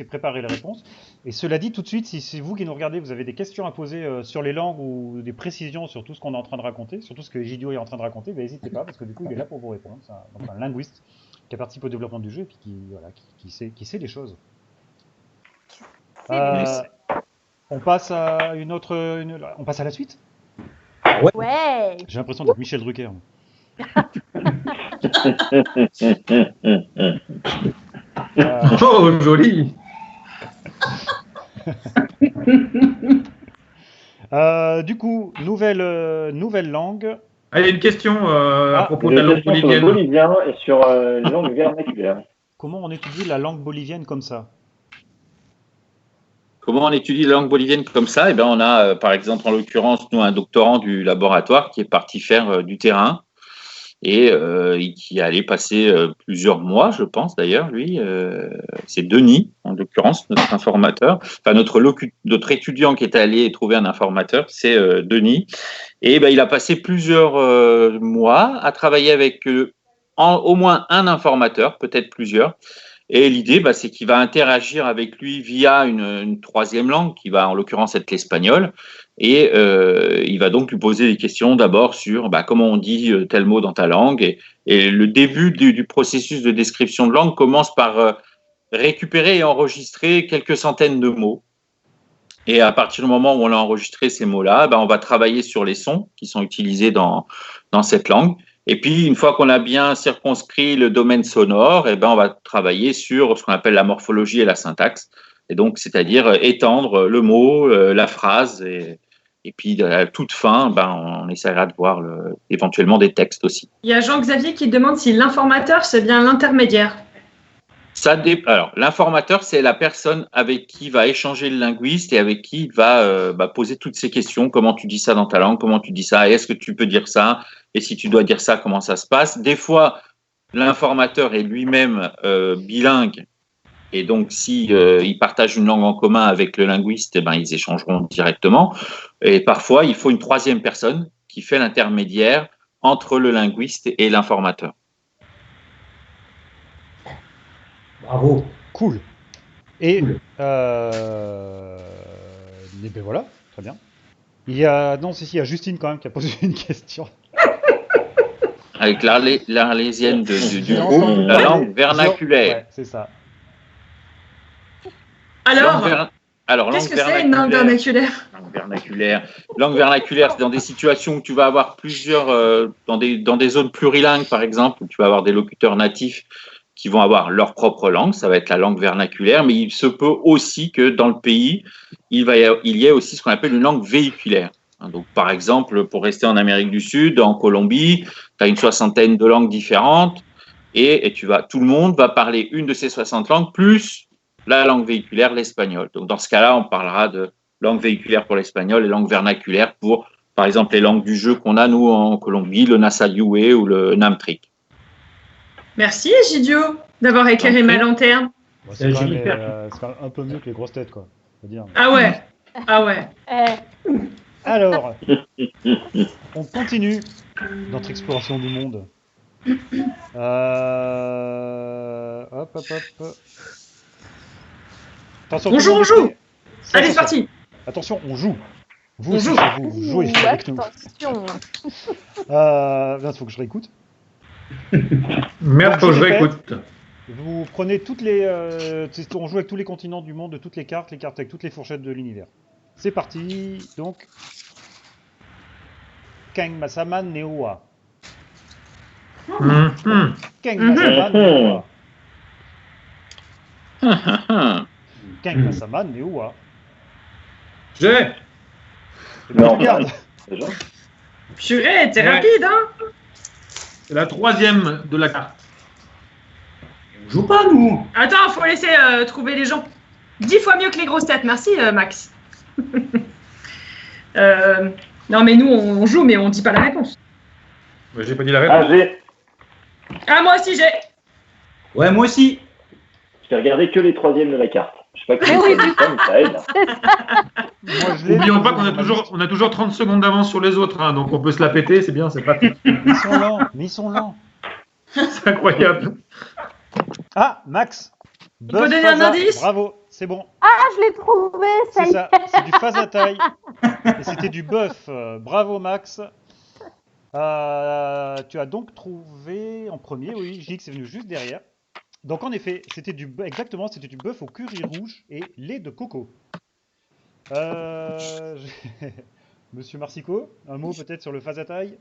préparer les réponses. Et cela dit, tout de suite, si c'est vous qui nous regardez, vous avez des questions à poser sur les langues ou des précisions sur tout ce qu'on est en train de raconter, sur tout ce que Gidio est en train de raconter, n'hésitez pas, parce que du coup, il est là pour vous répondre. C'est donc un linguiste qui a participé au développement du jeu et puis qui sait les choses. On passe à on passe à la suite. Ouais. J'ai l'impression d'être Michel Drucker. Oh, joli. Du coup, nouvelle langue. Il y a une question à propos de la langue sur le bolivienne. bolivien et sur les langues vernaculaires. Comment on étudie la langue bolivienne comme ça? Comment on étudie la langue bolivienne comme ça? On a, par exemple, en l'occurrence, nous, un doctorant du laboratoire qui est parti faire du terrain et qui allait passer plusieurs mois, je pense d'ailleurs, lui. C'est Denis, en l'occurrence, notre informateur. Enfin, notre étudiant qui est allé trouver un informateur, c'est Denis. Et il a passé plusieurs mois à travailler avec au moins un informateur, peut-être plusieurs. Et l'idée, c'est qu'il va interagir avec lui via une troisième langue, qui va en l'occurrence être l'espagnol. Et il va donc lui poser des questions d'abord sur comment on dit tel mot dans ta langue. Et le début du processus de description de langue commence par récupérer et enregistrer quelques centaines de mots. Et à partir du moment où on a enregistré ces mots-là, on va travailler sur les sons qui sont utilisés dans cette langue. Et puis, une fois qu'on a bien circonscrit le domaine sonore, on va travailler sur ce qu'on appelle la morphologie et la syntaxe. Et donc, c'est-à-dire étendre le mot, la phrase, et puis à toute fin, on essaiera de voir éventuellement des textes aussi. Il y a Jean-Xavier qui demande si l'informateur, c'est bien l'intermédiaire. Alors, l'informateur, c'est la personne avec qui va échanger le linguiste et avec qui il va poser toutes ces questions. Comment tu dis ça dans ta langue? Comment tu dis ça? Est-ce que tu peux dire ça? Et si tu dois dire ça, comment ça se passe? Des fois, l'informateur est lui-même bilingue. Et donc, si il partage une langue en commun avec le linguiste, ils échangeront directement. Et parfois, il faut une troisième personne qui fait l'intermédiaire entre le linguiste et l'informateur. Bravo. Cool. Et voilà, très bien. Il y a Justine quand même qui a posé une question. Avec l'arlésienne du groupe, la langue vernaculaire. Ouais, c'est ça. Alors, qu'est-ce que c'est une langue vernaculaire? Langue vernaculaire, c'est dans des situations où tu vas avoir plusieurs, dans des zones plurilingues par exemple, où tu vas avoir des locuteurs natifs qui vont avoir leur propre langue, ça va être la langue vernaculaire, mais il se peut aussi que dans le pays, il y ait aussi ce qu'on appelle une langue véhiculaire. Donc, par exemple, pour rester en Amérique du Sud, en Colombie, tu as une 60aine de langues différentes et tout le monde va parler une de ces 60 langues plus la langue véhiculaire, l'espagnol. Donc, dans ce cas-là, on parlera de langue véhiculaire pour l'espagnol et langue vernaculaire pour, par exemple, les langues du jeu qu'on a, nous, en Colombie, le Nasayué ou le Namtric. Merci, Egidio, d'avoir éclairé ma lanterne. Bon, c'est quand même, Jennifer. c'est quand même un peu mieux que les grosses têtes, quoi. Faut dire. Ah ouais. Ah ouais. Alors, on continue notre exploration du monde. Hop, hop, hop. Attention, On joue, tout le monde on joue. est prêt. Allez, c'est Attention. parti. Attention, on joue. Vous On aussi, joue. chez vous, vous jouez avec nous. Attention. Il faut que je réécoute. Merde, faut que je répète. réécoute. Vous prenez toutes les. On joue avec tous les continents du monde, de toutes les cartes avec toutes les fourchettes de l'univers. C'est parti, donc. Kang Masaman Neoa. Kang Masaman Neoa. Kang Masaman Neoa. J'ai. Non, Regarde. déjà. Purée, t'es Ouais. rapide, hein. C'est la 3e de la carte. On joue pas, nous. Attends, faut laisser trouver les gens. 10 fois mieux que les grosses têtes. Merci, Max. Non, mais nous, on joue, mais on dit pas la réponse. Ouais, j'ai pas dit la Ah, réponse. j'ai Ah, moi aussi, j'ai. Ouais, moi aussi. regardé que les 3e de la carte. Je sais pas qui Mais oui, mais ça aide. Moi, je l'ai. N'oublions pas qu'on a toujours 30 secondes d'avance sur les autres, hein, donc on peut se la péter, c'est bien, c'est pratique. Ils sont lents, mais ils sont lents. C'est incroyable. Ah, Max. On peut donner un indice. Bravo, c'est bon. Ah, je l'ai trouvé, ça C'est y est. ça, c'est du Phasataï. Et c'était du bœuf. Bravo, Max. Tu as donc trouvé en premier, oui, Gix est venu juste derrière. Donc en effet, c'était du bœuf au curry rouge et lait de coco. Monsieur Marsico, un mot peut-être sur le Phasataï?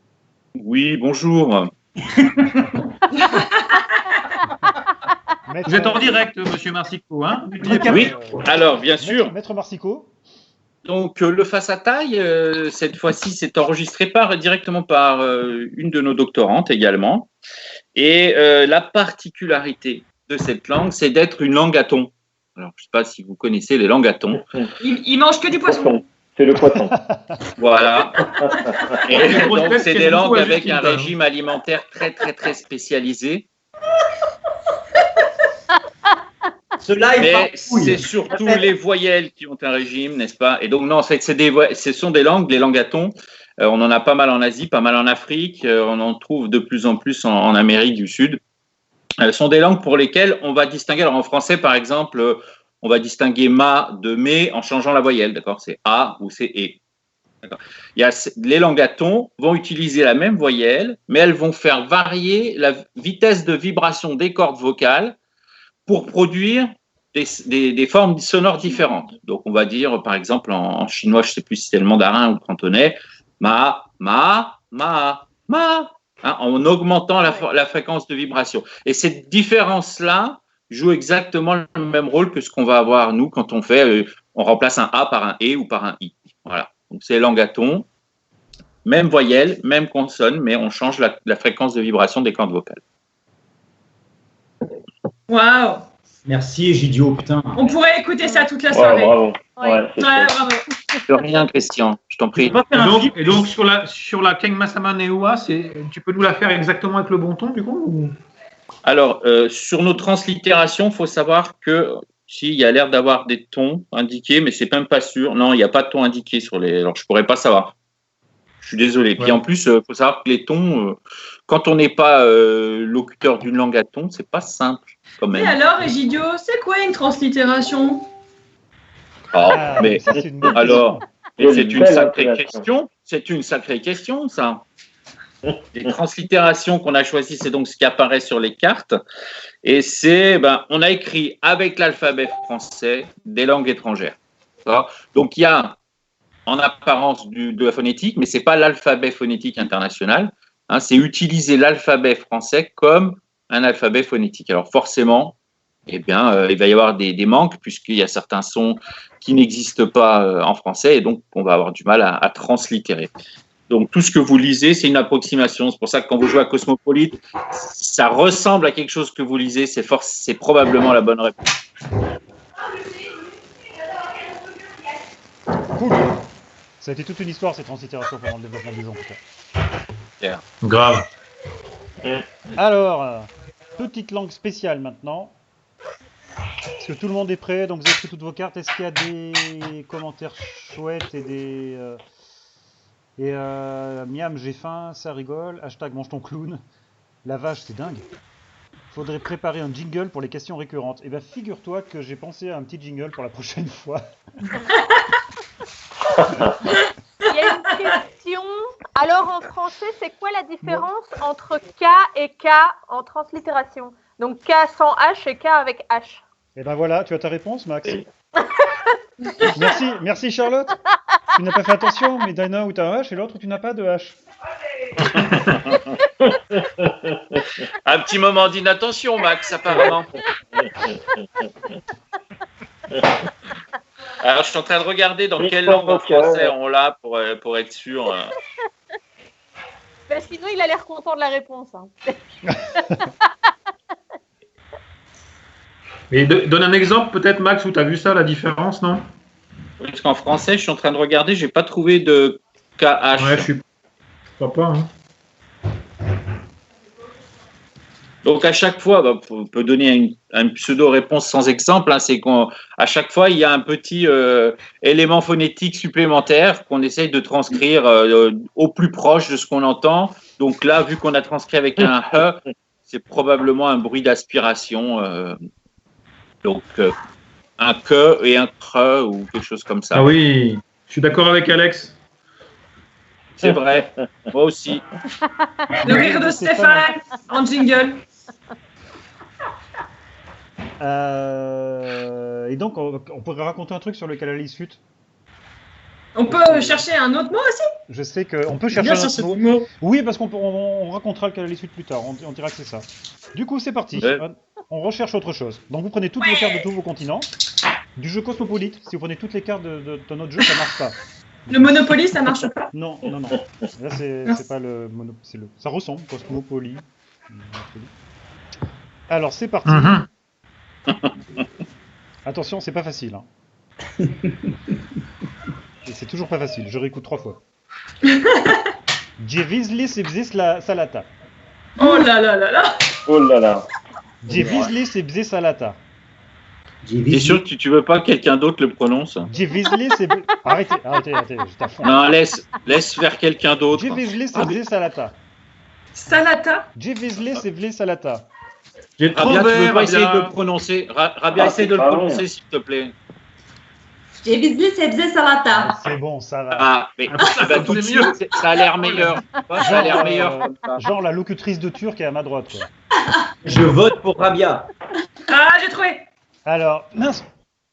Oui, bonjour. Maître- Vous êtes en direct, monsieur Marsico, hein? Oui, alors bien sûr. Maître Marsico. Donc le face à taille, cette fois-ci, c'est enregistré directement par une de nos doctorantes également. Et la particularité de cette langue, c'est d'être une langue à thon. Alors, je ne sais pas si vous connaissez les langues à thon. Il mange que du poisson. C'est le poisson. Voilà. Et Les grosses donc, têtes, c'est c'est des beaucoup langues à avec Justine, un quand même. régime alimentaire très, très, très spécialisé. Cela est Mais pas c'est surtout les voyelles qui ont un régime, n'est-ce pas? Et donc, non, ce sont des langues, les langues à thon. On en a pas mal en Asie, pas mal en Afrique. On en trouve de plus en plus en Amérique du Sud. Ce sont des langues pour lesquelles on va distinguer. Alors, en français, par exemple, on va distinguer ma de mais en changeant la voyelle, d'accord? C'est a ou c'est e. D'accord. Les langues à thon vont utiliser la même voyelle, mais elles vont faire varier la vitesse de vibration des cordes vocales pour produire des formes sonores différentes. Donc, on va dire, par exemple, en chinois, je ne sais plus si c'est le mandarin ou le cantonais, ma, ma, ma, ma, hein, en augmentant la fréquence de vibration. Et cette différence-là joue exactement le même rôle que ce qu'on va avoir, nous, quand on remplace un A par un E ou par un I. Voilà. Donc, c'est langue à thon, même voyelle, même consonne, mais on change la fréquence de vibration des cordes vocales. Waouh. Merci, Egidio, putain. On pourrait écouter ça toute la Ouais, soirée. bravo. Ouais. Ouais, c'est Ouais, chouette. bravo. De rien, Christian, je t'en prie. On va faire un film. Et donc sur la Keng Masama Neoa, tu peux nous la faire exactement avec le bon ton, du coup ou... Alors, sur nos translittérations, il faut savoir que si, il y a l'air d'avoir des tons indiqués, mais c'est même pas sûr. Non, il n'y a pas de ton indiqué sur les. Alors, je pourrais pas savoir. Je suis désolé. Puis Ouais. en plus, il faut savoir que les tons, quand on n'est pas locuteur d'une langue à ton, c'est pas simple quand Et même. alors, Egidio, c'est quoi une translittération? Ah, mais ça, c'est une bonne alors, question. et c'est une Belle sacrée intonation. question. C'est une sacrée question, ça. Les translittérations qu'on a choisies, c'est donc ce qui apparaît sur les cartes. Et c'est, on a écrit avec l'alphabet français des langues étrangères. D'accord ? Donc, il y a en apparence de la phonétique, mais ce n'est pas l'alphabet phonétique international. Hein, c'est utiliser l'alphabet français comme un alphabet phonétique. Alors, forcément, il va y avoir des manques, puisqu'il y a certains sons qui n'existent pas en français, et donc on va avoir du mal à translittérer. Donc, tout ce que vous lisez, c'est une approximation. C'est pour ça que quand vous jouez à Cosmopolite, ça ressemble à quelque chose que vous lisez. C'est probablement la bonne réponse. Cool. Ça a été toute une histoire, cette translittération pendant le développement du jeu, en tout cas. Grave. Alors, petite langue spéciale maintenant. Parce que tout le monde est prêt, donc vous avez pris toutes vos cartes. Est-ce qu'il y a des commentaires chouettes et des... miam, j'ai faim, ça rigole. Hashtag mange ton clown. La vache, c'est dingue. Faudrait préparer un jingle pour les questions récurrentes. Eh bien, figure-toi que j'ai pensé à un petit jingle pour la prochaine fois. Il y a une question. Alors en français, c'est quoi la différence entre K et K en translittération? Donc K sans H et K avec H. Eh ben voilà, tu as ta réponse, Max. Merci Charlotte. Tu n'as pas fait attention, mais d'un où tu as un H et l'autre où tu n'as pas de H. Un petit moment d'inattention, Max, apparemment. Alors, je suis en train de regarder dans quelle langue en français on l'a pour être sûr. Ben, sinon, il a l'air content de la réponse. Hein. Mais donne un exemple, peut-être, Max, où tu as vu ça, la différence, non? Oui, parce qu'en français, je suis en train de regarder, j'ai pas trouvé de KH. Ouais, je crois pas. Hein. Donc, à chaque fois, on peut donner une pseudo-réponse sans exemple. Hein, c'est qu'à chaque fois, il y a un petit élément phonétique supplémentaire qu'on essaye de transcrire au plus proche de ce qu'on entend. Donc là, vu qu'on a transcrit avec un E, c'est probablement un bruit d'aspiration. Donc, un que et un cre ou quelque chose comme ça. Ah oui, je suis d'accord avec Alex. C'est vrai, moi aussi. Le rire de Stéphane en jingle. Et donc, on pourrait raconter un truc sur le Canalis fut. On peut chercher un autre mot aussi? Je sais qu'on peut chercher Bien un sûr, autre mot. Oui, parce qu'on racontera le Canalis fut plus tard. On dira que c'est ça. Du coup, c'est parti. Ouais. On recherche autre chose. Donc, vous prenez toutes les cartes de tous vos continents. Du jeu Cosmopolite. Si vous prenez toutes les cartes de notre jeu, ça marche pas. Le Monopoly, ça marche pas? Non. Là, c'est pas le Monopoly. Ça ressemble, Cosmopoly. Alors, c'est parti. Attention, c'est pas facile. Hein. Et c'est toujours pas facile. Je réécoute 3 fois. Djevisli sebzis la salata. Oh là là là là. Oh là là. Djevisli sebzis salata. T'es sûr que tu veux pas que quelqu'un d'autre le prononce? Djevisli sebzis... Arrêtez, j'étais à fond. Non, laisse faire quelqu'un d'autre. Djevisli sebzis salata. Salata? Djevisli sebzis salata. J'ai trop Rabia, tu veux vert, pas essayer de Rabia. le prononcer? Rabia, essaie de le pas prononcer, vrai. s'il te plaît. Cevizli sebze salata. C'est bon, ça va. Ah, mais tout de suite, ça a l'air meilleur. Ça a l'air meilleur comme ça. Genre la locutrice de Turc est à ma droite, quoi. Je vote pour Rabia. Ah, j'ai trouvé. Alors, mince,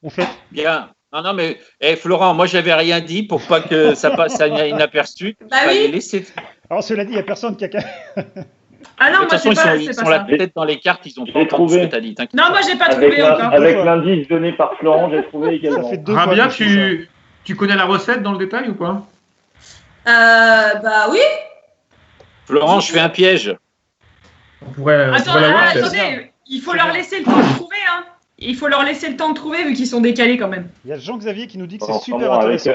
au fait, Bien. Non, mais Florent, moi, j'avais rien dit pour pas que ça passe inaperçu. Bah Fallait oui. laisser. alors cela dit, il n'y a personne qui a... Ah non, De toute moi, façon, c'est ils pas sont la ça. tête dans les cartes, ils ont J'ai pas entendu ce trouvé. que t'as dit. t'inquiète Non, pas. moi, j'ai pas Avec trouvé encore. avec l'indice donné par Florent, j'ai trouvé Ça également. fait 2 fois Rabia, que je fais ça. tu connais la recette dans le détail ou pas? Bah oui. Florent, je fais un piège. On pourrait l'avoir. Attendez, il faut leur laisser le temps de trouver. Hein. Il faut leur laisser le temps de trouver vu qu'ils sont décalés quand même. Il y a Jean-Xavier qui nous dit que c'est Enfin, super bon, intéressant.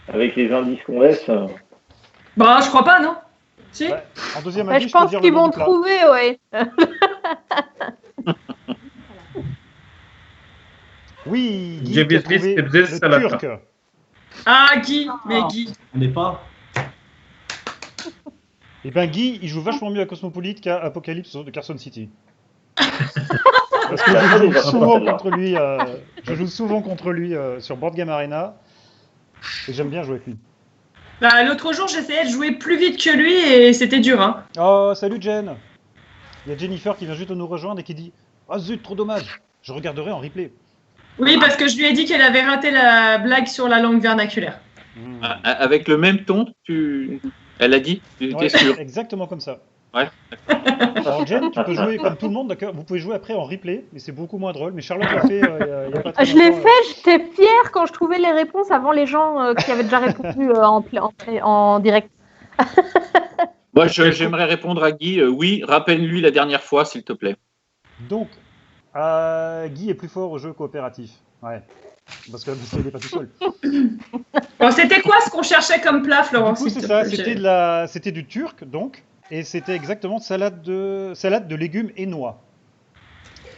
avec les indices qu'on laisse. Bah, je crois pas, non? Si? Ouais. En deuxième Bah, avis, je peux pense dire le qu'ils nom vont du plat. trouver, ouais. Oui, Guy J'ai qui a visité trouvé Sebzes le Salata. turc. Ah, Guy, mais Guy. On n'est pas. Et ben Guy, il joue vachement mieux à Cosmopolite qu'à Apocalypse de Carson City. Parce que je joue souvent contre lui, sur Board Game Arena. Et j'aime bien jouer avec lui. Bah, l'autre jour, j'essayais de jouer plus vite que lui et c'était dur, hein. Oh, salut Jen. Il y a Jennifer qui vient juste de nous rejoindre et qui dit « Ah zut, trop dommage, je regarderai en replay. Oui, parce que je lui ai dit qu'elle avait raté la blague sur la langue vernaculaire. Avec le même ton, elle a dit, tu Ouais, es sûr? exactement comme ça. Ouais. Alors Jen, tu peux jouer comme tout le monde, d'accord. Vous pouvez jouer après en replay, mais c'est beaucoup moins drôle. Mais Charlotte l'a fait il y a pas très Je l'ai longtemps, fait, j'étais fière quand je trouvais les réponses avant les gens qui avaient déjà répondu en direct. Moi, j'aimerais répondre à Guy. Oui, rappelle-lui la dernière fois, s'il te plaît. Donc, Guy est plus fort au jeu coopératif. Ouais. Parce qu'il n'est pas tout seul. Bon, c'était quoi ce qu'on cherchait comme plat, Du Florence? coup, c'est ça. C'était du turc, donc. et c'était exactement salade de légumes et noix.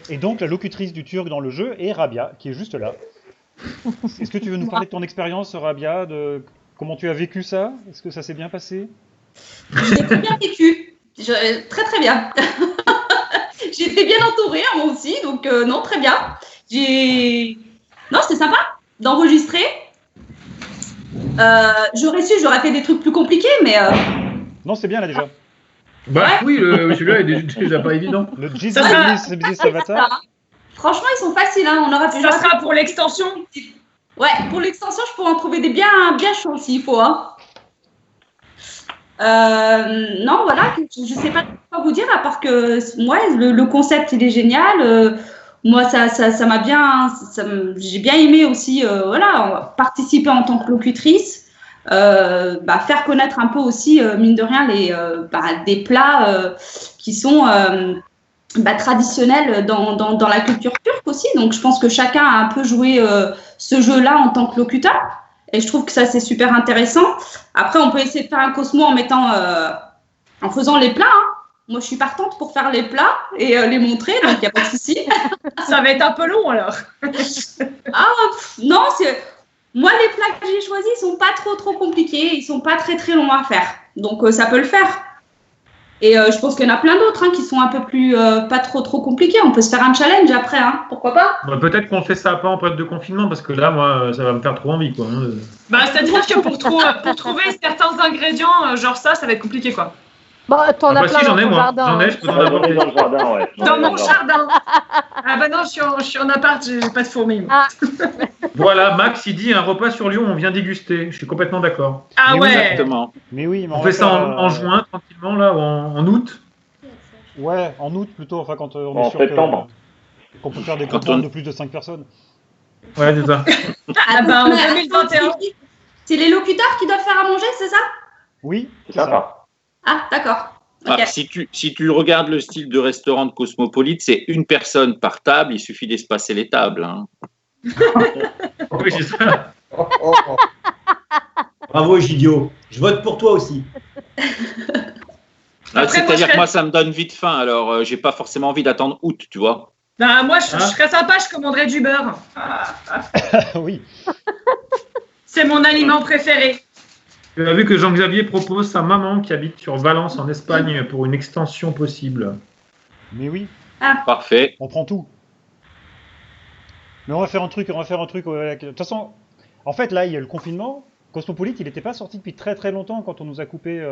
Et donc la locutrice du Turc dans le jeu est Rabia, qui est juste là. Est-ce que tu veux nous parler de ton expérience, Rabia, de comment tu as vécu ça? Est-ce que ça s'est bien passé? Je l'ai très bien vécu. Très très bien. J'ai été bien entourée, hein, moi aussi, donc non, très bien. Non, c'était sympa d'enregistrer. J'aurais fait des trucs plus compliqués, mais... Non, c'est bien là déjà. Bah Ouais. oui, celui-là est déjà pas évident. Le Jesus Ça Avatar. Franchement, ils sont faciles, hein. On aura pu... Ça sera pour l'extension. Ouais, pour l'extension, je pourrais en trouver des bien chauds s'il faut, hein. Non, voilà, je sais pas quoi vous dire, à part que moi, le concept, il est génial. Moi, ça m'a bien... j'ai bien aimé aussi, voilà, participer en tant que locutrice. Faire connaître un peu aussi, mine de rien, des plats qui sont traditionnels dans la culture turque aussi. Donc, je pense que chacun a un peu joué ce jeu-là en tant que locuteur. Et je trouve que ça, c'est super intéressant. Après, on peut essayer de faire un Cosmo en faisant les plats. Hein. Moi, je suis partante pour faire les plats et les montrer, donc il n'y a pas de souci. Ça va être un peu long alors. Non, moi, les plats que j'ai choisis, ils sont pas trop compliqués, ils sont pas très longs à faire. Donc, ça peut le faire. Et je pense qu'il y en a plein d'autres qui sont un peu plus pas trop compliqués. On peut se faire un challenge après, hein. Pourquoi pas? Bah, peut-être qu'on fait ça pas en période de confinement, parce que là, moi, ça va me faire trop envie, quoi. C'est-à-dire que pour trouver certains ingrédients, genre ça va être compliqué, quoi. Bah, t'en as plein si, j'en dans ai, ton moi. jardin. J'en ai, je peux en avoir. Dans le jardin, ouais. Dans mon jardin. Ah bah non, je suis en appart, j'ai pas de fourmis. Moi. Ah. Voilà, Max, il dit un repas sur Lyon, on vient déguster. Je suis complètement d'accord. Ah Mais ouais. Exactement. Mais oui, mais On va fait ça faire, en juin, tranquillement, là, ou en août. Ouais, en août plutôt, enfin quand on En est sûr que- septembre. qu'on peut faire des Quand commandes on- de plus de 5 personnes. Ouais, c'est ça. Ah bah en 2021. C'est les locuteurs qui doivent faire à manger, c'est ça? Oui, C'est sympa. Ah, d'accord. Ok. Ah, si tu regardes le style de restaurant de Cosmopolite, c'est une personne par table, il suffit d'espacer les tables. Hein. Oui, c'est ça. Bravo, Gidio. Je vote pour toi aussi. Ah, Après, moi, c'est-à-dire je serais- que moi, ça me donne vite faim, alors j'ai pas forcément envie d'attendre août, tu vois. Bah moi, je Ah. serais sympa, je commanderais du beurre. oui. C'est mon aliment préféré. Tu as vu que Jean-Xavier propose sa maman qui habite sur Valence, en Espagne, pour une extension possible. Mais oui, Parfait. on prend tout. Mais on va faire un truc. De toute façon, en fait, là, il y a le confinement. Cosmopolite, il n'était pas sorti depuis très longtemps quand on nous a coupé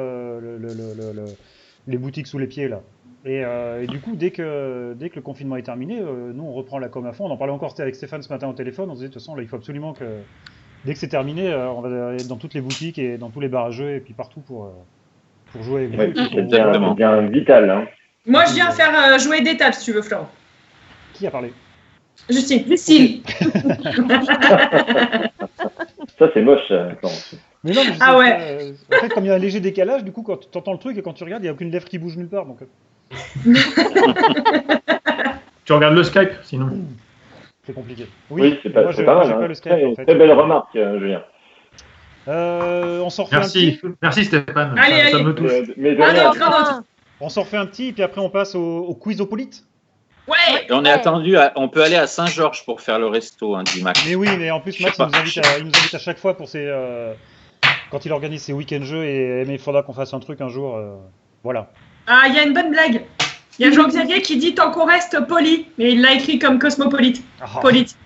les boutiques sous les pieds, là. Et du coup, dès que le confinement est terminé, nous, on reprend la com à fond. On en parlait encore avec Stéphane ce matin au téléphone. On se disait, de toute façon, là, il faut absolument que, dès que c'est terminé, on va aller dans toutes les boutiques et dans tous les bars à jeux et puis partout pour jouer avec vous. Ouais, et puis c'est pour- bien vital. Hein. Moi, je viens faire jouer des tables si tu veux, Florent. Qui a parlé? Justine. Lucille. Ça, c'est moche, Florence. Mais non, mais je Ah sais ouais. pas, en fait, comme il y a un léger décalage, du coup, quand tu entends le truc et quand tu regardes, il n'y a aucune lèvre qui bouge nulle part. Donc, Tu regardes le Skype, sinon. c'est compliqué. Oui, c'est pas, moi, c'est j'ai pas mal. j'ai Hein. pas le Skype, en fait. Très belle remarque, Julien. On s'en refait un Merci, petit. merci Stéphane. Allez, ça allez. me touche. Mais de Ah rien. non, non. On s'en refait un petit, et puis après, on passe au quizopolite. Ouais. Et on est attendu, on peut aller à Saint-Georges pour faire le resto, hein, dit Max. Mais oui, mais en plus, Je Max, sais il nous, pas. invite à chaque fois pour ses. Quand il organise ses week-ends jeux, mais il faudra qu'on fasse un truc un jour. Voilà. Ah, il y a une bonne blague. Il y a Jean-Xavier qui dit tant qu'on reste poli, mais il l'a écrit comme cosmopolite. Ah, Polite.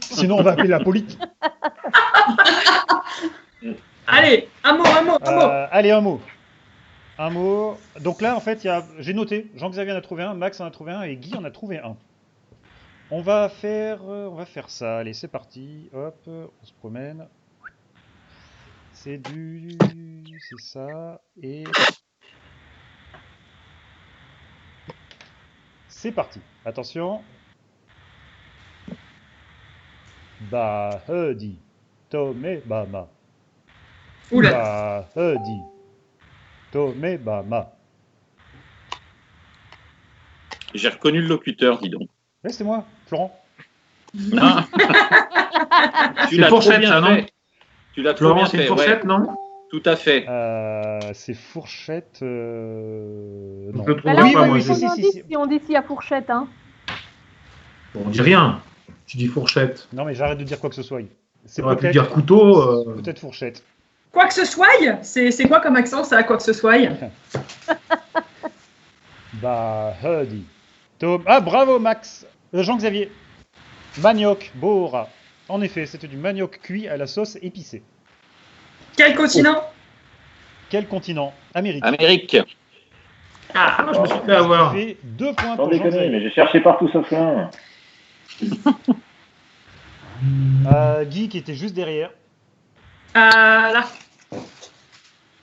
sinon, on va appeler la polite. Allez, un mot. Allez, un mot. Un mot. Donc là, en fait, j'ai noté. Jean-Xavier en a trouvé un, Max en a trouvé un et Guy en a trouvé un. On va faire ça. Allez, c'est parti. Hop, on se promène. C'est ça. Et c'est parti. Attention. Bahedi. Tome Bama. Oula. Bahedi. Tome Bama. J'ai reconnu le locuteur, dis donc. Ouais, c'est moi, Florent. Ah. Tu C'est l'as trop fourchette, bien ça, non fait. Tu l'as trop Florent, bien c'est une fait. fourchette, Ouais. non? Tout à fait. C'est fourchette. Non. Donc, le Bah trouve là, Oui, on pas, va moi, oui, dire si, qu'on si, dit si. si on dit s'il y a fourchette. Hein. Bon, on dit rien. Tu dis fourchette. Non, mais j'arrête de dire quoi que ce soit. C'est Ça aurait pu peut-être dire couteau. peut-être fourchette. Quoi que ce soit, c'est quoi comme accent ça, quoi que ce soit? Bah, Huddy. Tom. Ah, bravo, Max. Jean-Xavier. Manioc, Bora. En effet, c'était du manioc cuit à la sauce épicée. Quel continent? Quel continent? Amérique. Amérique. Ah, je me suis fait Ça avoir. fait 2 points Sans pour déconner, Jean-Xavier. mais j'ai cherché partout sauf là. Guy qui était juste derrière. Là.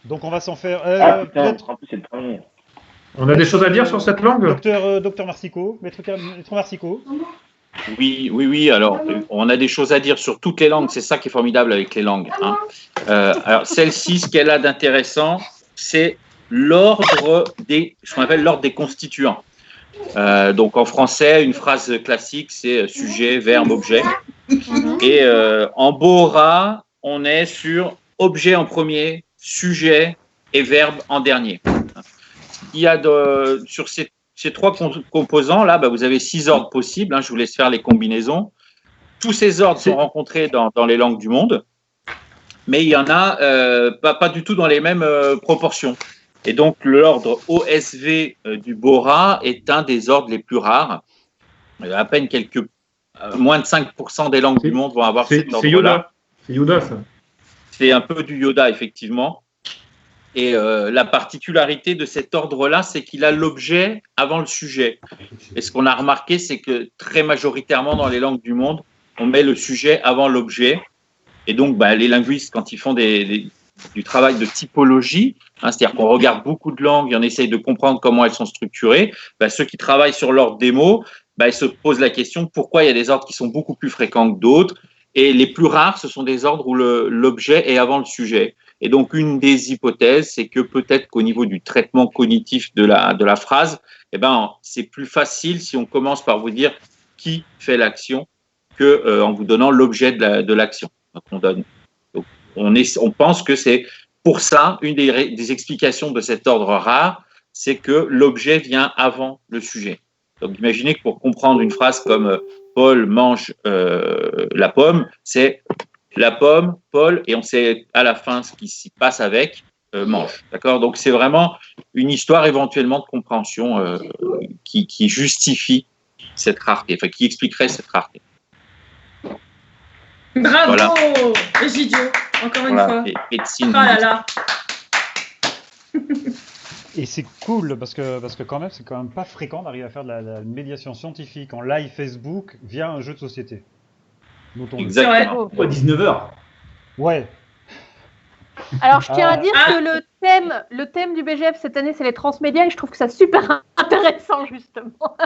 Donc on va s'en faire. Ah putain, Peut-être en plus c'est le premier. On a des choses à dire sur cette langue? docteur Marsico, maître Marsico. Oui. Alors, on a des choses à dire sur toutes les langues. C'est ça qui est formidable avec les langues. Hein. Alors, celle-ci, ce qu'elle a d'intéressant, c'est ce qu'on appelle l'ordre des constituants. Donc, en français, une phrase classique, c'est sujet, verbe, objet. Et en Bora, on est sur objet en premier, sujet et verbe en dernier. Il y a sur ces 3 composants, là, vous avez 6 ordres possibles. Hein, je vous laisse faire les combinaisons. Tous ces ordres sont rencontrés dans les langues du monde, mais il y en a pas du tout dans les mêmes proportions. Et donc, l'ordre OSV du Bora est un des ordres les plus rares. À peine moins de 5% des langues du monde vont avoir cet ordre-là. C'est Yoda. C'est Yoda, ça. C'est un peu du Yoda, effectivement. Et la particularité de cet ordre-là, c'est qu'il a l'objet avant le sujet. Et ce qu'on a remarqué, c'est que très majoritairement dans les langues du monde, on met le sujet avant l'objet. Et donc, les linguistes, quand ils font du travail de typologie, hein, c'est-à-dire qu'on regarde beaucoup de langues et on essaye de comprendre comment elles sont structurées, ceux qui travaillent sur l'ordre des mots, ils se posent la question pourquoi il y a des ordres qui sont beaucoup plus fréquents que d'autres. Et les plus rares, ce sont des ordres où l'objet est avant le sujet. Et donc, une des hypothèses, c'est que peut-être qu'au niveau du traitement cognitif de la phrase, c'est plus facile si on commence par vous dire qui fait l'action que en vous donnant l'objet de l'action. Donc, on pense que c'est pour ça, une des explications de cet ordre rare, c'est que l'objet vient avant le sujet. Donc, imaginez que pour comprendre une phrase comme Paul mange la pomme, c'est la pomme, Paul, et on sait à la fin ce qui s'y passe avec, mange. D'accord? Donc, c'est vraiment une histoire éventuellement de compréhension qui justifie cette rareté, enfin, qui expliquerait cette rareté. Bravo, Voilà. Egidio, encore une fois. Et Oh là là. Et c'est cool parce que quand même, c'est quand même pas fréquent d'arriver à faire de la médiation scientifique en live Facebook via un jeu de société. Exactement. À 19h. Ouais. Alors, je tiens à dire que le thème du BGF cette année, c'est les transmédias et je trouve que c'est super intéressant, justement.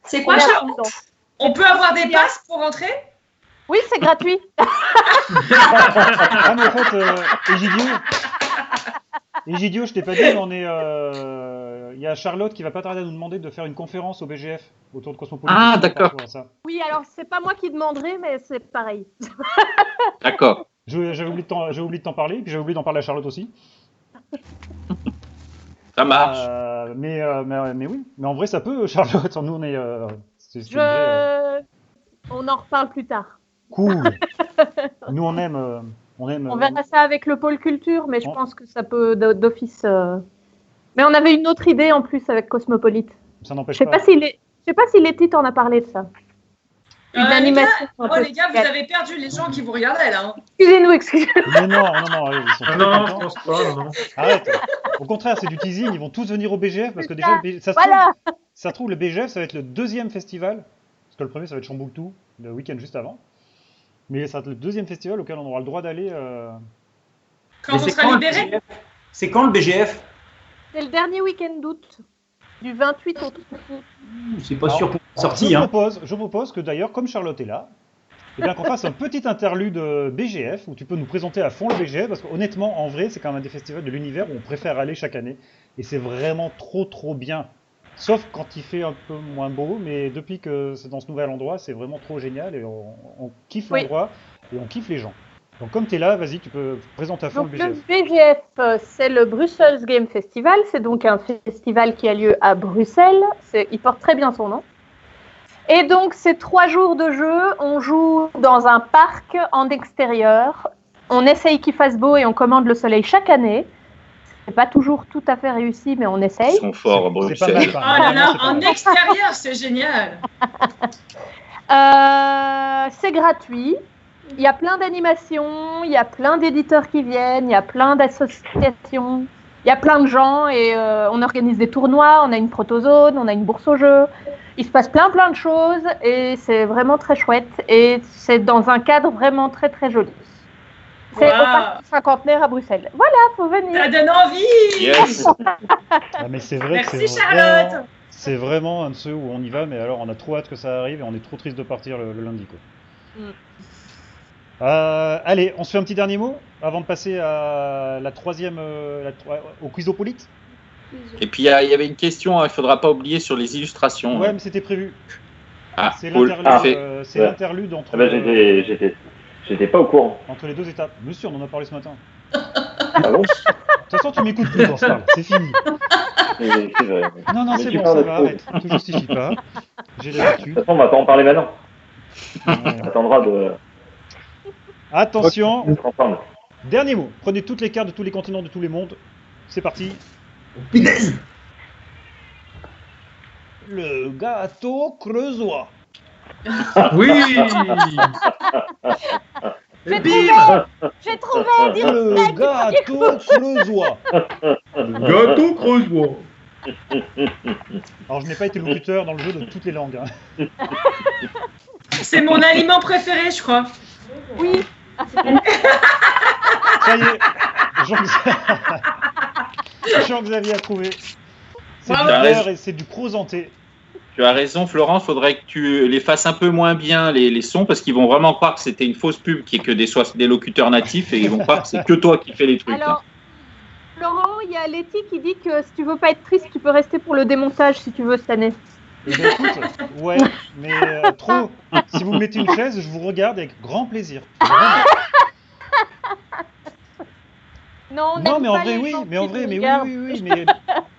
C'est quoi, Charlotte? On peut avoir des passes pour entrer? Oui, c'est gratuit. Ah, mais en fait, Egidio, je t'ai pas dit, mais on est. Il y a Charlotte qui va pas tarder à nous demander de faire une conférence au BGF autour de Cosmopolitan. Ah, d'accord. Oui, alors c'est pas moi qui demanderai, mais c'est pareil. D'accord. J'avais oublié de t'en parler, puis j'avais oublié d'en parler à Charlotte aussi. Ça marche. Mais oui, mais en vrai ça peut, Charlotte. Nous on est. On en reparle plus tard. Cool. Nous on aime. On verra ça avec le pôle culture, mais je pense que ça peut d'office. Mais on avait une autre idée en plus avec Cosmopolite. Ça n'empêche pas. Je sais pas si Letty t'en a parlé de ça. Les gars, vous avez perdu les gens qui vous regardaient là. Hein. Excusez-nous. Mais non, ils sont non, je pense pas. Non. Arrête. Au contraire, c'est du teasing. Ils vont tous venir au BGF parce que déjà, ça se trouve, le BGF, ça va être le 2e festival. Parce que le premier, ça va être Chambouctou, le week-end juste avant. Mais ça va être le 2e festival auquel on aura le droit d'aller. Quand on sera libéré. C'est quand le BGF? C'est le dernier week-end d'août. Du 28 au 30 août. C'est pas sûr qu'on soit sorti. Je propose que d'ailleurs, comme Charlotte est là, qu'on fasse un petit interlude BGF où tu peux nous présenter à fond le BGF parce qu'honnêtement, en vrai, c'est quand même un des festivals de l'univers où on préfère aller chaque année et c'est vraiment trop bien. Sauf quand il fait un peu moins beau, mais depuis que c'est dans ce nouvel endroit, c'est vraiment trop génial et on kiffe l'endroit et on kiffe les gens. Donc comme tu es là, vas-y, tu peux présenter à fond Donc le le BGF. BGF, c'est le Brussels Game Festival. C'est donc un festival qui a lieu à Bruxelles. Il porte très bien son nom. Et donc, c'est 3 jours de jeu. On joue dans un parc en extérieur. On essaye qu'il fasse beau et on commande le soleil chaque année. C'est pas toujours tout à fait réussi, mais on essaye. Ils sont forts, C'est pas mal. Bruxelles. Oh là là, Vraiment, c'est pas en mal. extérieur, c'est génial. C'est gratuit. Il y a plein d'animations, il y a plein d'éditeurs qui viennent, il y a plein d'associations, il y a plein de gens et on organise des tournois, on a une protozone, on a une bourse au jeu. Il se passe plein de choses et c'est vraiment très chouette et c'est dans un cadre vraiment très très joli. C'est au parc cinquantenaire à Bruxelles. Voilà, faut venir. Ça donne envie. Yes. Ah, mais c'est vrai que Merci Charlotte. c'est vraiment un de ceux où on y va, mais alors on a trop hâte que ça arrive et on est trop triste de partir le lundi, quoi. Allez, on se fait un petit dernier mot avant de passer à la troisième, au Quizopolite. Et puis il y avait une question, il ne faudra pas oublier sur les illustrations. Ouais, mais c'était prévu. Ah, C'est cool. l'interlude, Parfait. c'est Ouais. l'interlude entre, Ah bah, j'étais pas au courant. entre les deux étapes. Monsieur, on en a parlé ce matin. Ah bon? De toute façon, tu m'écoutes plus quand je parle, c'est fini. C'est vrai. Non, Mais c'est tu bon, parles ça de va, trop. arrête. Te justifie pas. J'ai De l'habitude. toute façon, on va pas en parler maintenant. Ouais. On attendra de Attention, d'être ensemble. dernier mot. Prenez toutes les cartes de tous les continents, de tous les mondes. C'est parti. Le gâteau creusois. Oui. J'ai Bim. trouvé, dire Le gâteau creusois. Gâteau creusois. Alors, je n'ai pas été locuteur dans le jeu de toutes les langues, hein. C'est mon aliment préféré, je crois. oui. Ça y est, Jean-Xavier a trouvé. C'est du Bravo. beurre et c'est du crozenté. Tu as raison, Florent, il faudrait que tu les fasses un peu moins bien, les sons, parce qu'ils vont vraiment croire que c'était une fausse pub qui est que des locuteurs natifs et ils vont croire que c'est que toi qui fais les trucs. Alors, Laurent, il y a Letty qui dit que si tu veux pas être triste, tu peux rester pour le démontage si tu veux cette année. Eh ben, écoute, ouais, mais trop. Si vous mettez une chaise, je vous regarde avec grand plaisir. Vraiment. Non, on Non, n'aime mais en pas vrai, les oui, gens mais en qui vrai, nous mais regardent. oui,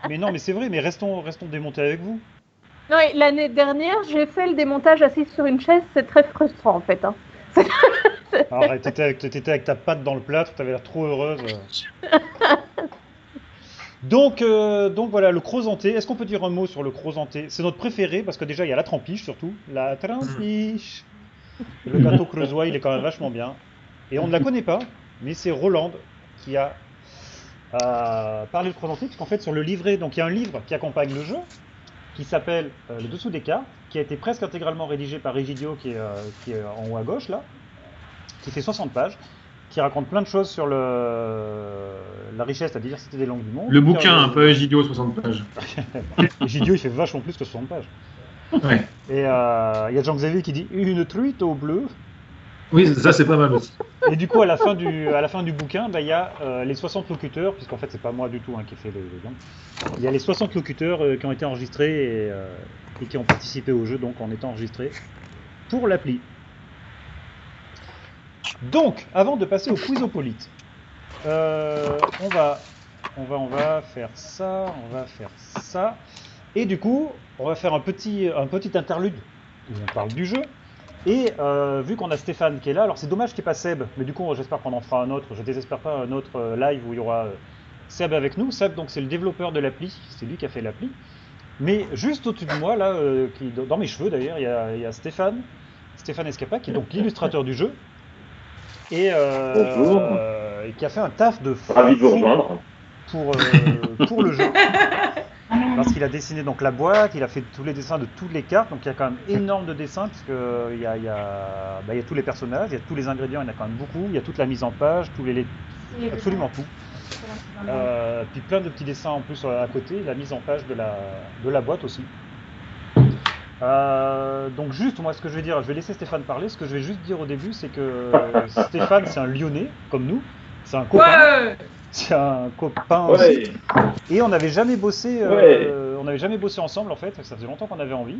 mais non, mais c'est vrai, mais restons démontés avec vous. Non, et l'année dernière, j'ai fait le démontage assise sur une chaise, c'est très frustrant en fait. Hein. Arrête, t'étais avec ta patte dans le plâtre, t'avais l'air trop heureuse. Donc voilà, le crozenté. Est-ce qu'on peut dire un mot sur le crozenté? C'est notre préféré parce que déjà il y a la trampiche surtout. La trampiche. Le gâteau creusois, il est quand même vachement bien. Et on ne la connaît pas, mais c'est Roland qui a parlé de crozenté, puisqu'en fait sur le livret, donc il y a un livre qui accompagne le jeu, qui s'appelle Le dessous des cartes, qui a été presque intégralement rédigé par Egidio, qui est en haut à gauche là, qui fait 60 pages, qui raconte plein de choses sur la richesse, la diversité des langues du monde. Le bouquin, un peu Egidio, 60 pages. Egidio, il fait vachement plus que 60 pages. Ouais. Et il y a Jean-Xavier qui dit une truite au bleu. Oui, ça c'est pas mal aussi. Et du coup, à la fin du bouquin, bah, il y a les 60 locuteurs, puisqu'en fait, c'est pas moi du tout qui fait les langues. Il y a les 60 locuteurs qui ont été enregistrés et qui ont participé au jeu, donc en étant enregistrés pour l'appli. Donc, avant de passer au Quizopolite, on va faire ça, et du coup, on va faire un petit interlude où on parle du jeu. Et vu qu'on a Stéphane qui est là, alors c'est dommage qu'il n'y ait pas Seb, mais du coup j'espère qu'on en fera un autre, je désespère pas un autre live où il y aura Seb avec nous. Seb, donc c'est le développeur de l'appli, c'est lui qui a fait l'appli. Mais juste au-dessus de moi, là, dans mes cheveux d'ailleurs, il y a Stéphane Escapa, qui est donc l'illustrateur du jeu, et qui a fait un taf de fou Ravi de vous rejoindre. pour le jeu. Parce qu'il a dessiné donc la boîte, il a fait tous les dessins de toutes les cartes, donc il y a quand même énorme de dessins, parce qu'il y a tous les personnages, il y a tous les ingrédients, il y en a quand même beaucoup, il y a toute la mise en page, absolument tout. Puis plein de petits dessins en plus à côté, la mise en page de la boîte aussi. Donc juste, moi ce que je vais dire, je vais laisser Stéphane parler, ce que je vais juste dire au début, c'est que Stéphane c'est un Lyonnais, comme nous, c'est un copain. Ouais. C'est un copain Ouais. aussi. Et on n'avait jamais bossé, ensemble en fait, ça faisait longtemps qu'on avait envie.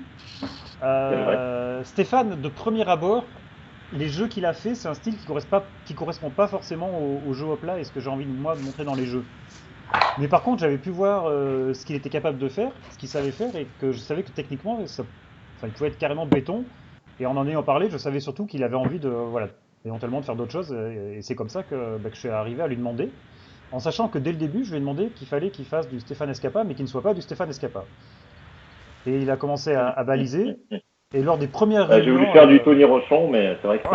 Stéphane, de premier abord, les jeux qu'il a fait, c'est un style qui correspond pas forcément au jeu Hopla et ce que j'ai envie moi de montrer dans les jeux. Mais par contre, j'avais pu voir ce qu'il était capable de faire, ce qu'il savait faire, et que je savais que techniquement, il pouvait être carrément béton. Et en ayant parlé, je savais surtout qu'il avait envie de, voilà, éventuellement de faire d'autres choses. Et c'est comme ça que je suis arrivé à lui demander, en sachant que dès le début, je lui ai demandé qu'il fallait qu'il fasse du Stéphane Escapa, mais qu'il ne soit pas du Stéphane Escapa. Et il a commencé à baliser. Et lors des premières J'ai réunions, voulu faire du Tony Rochon, mais c'est vrai que...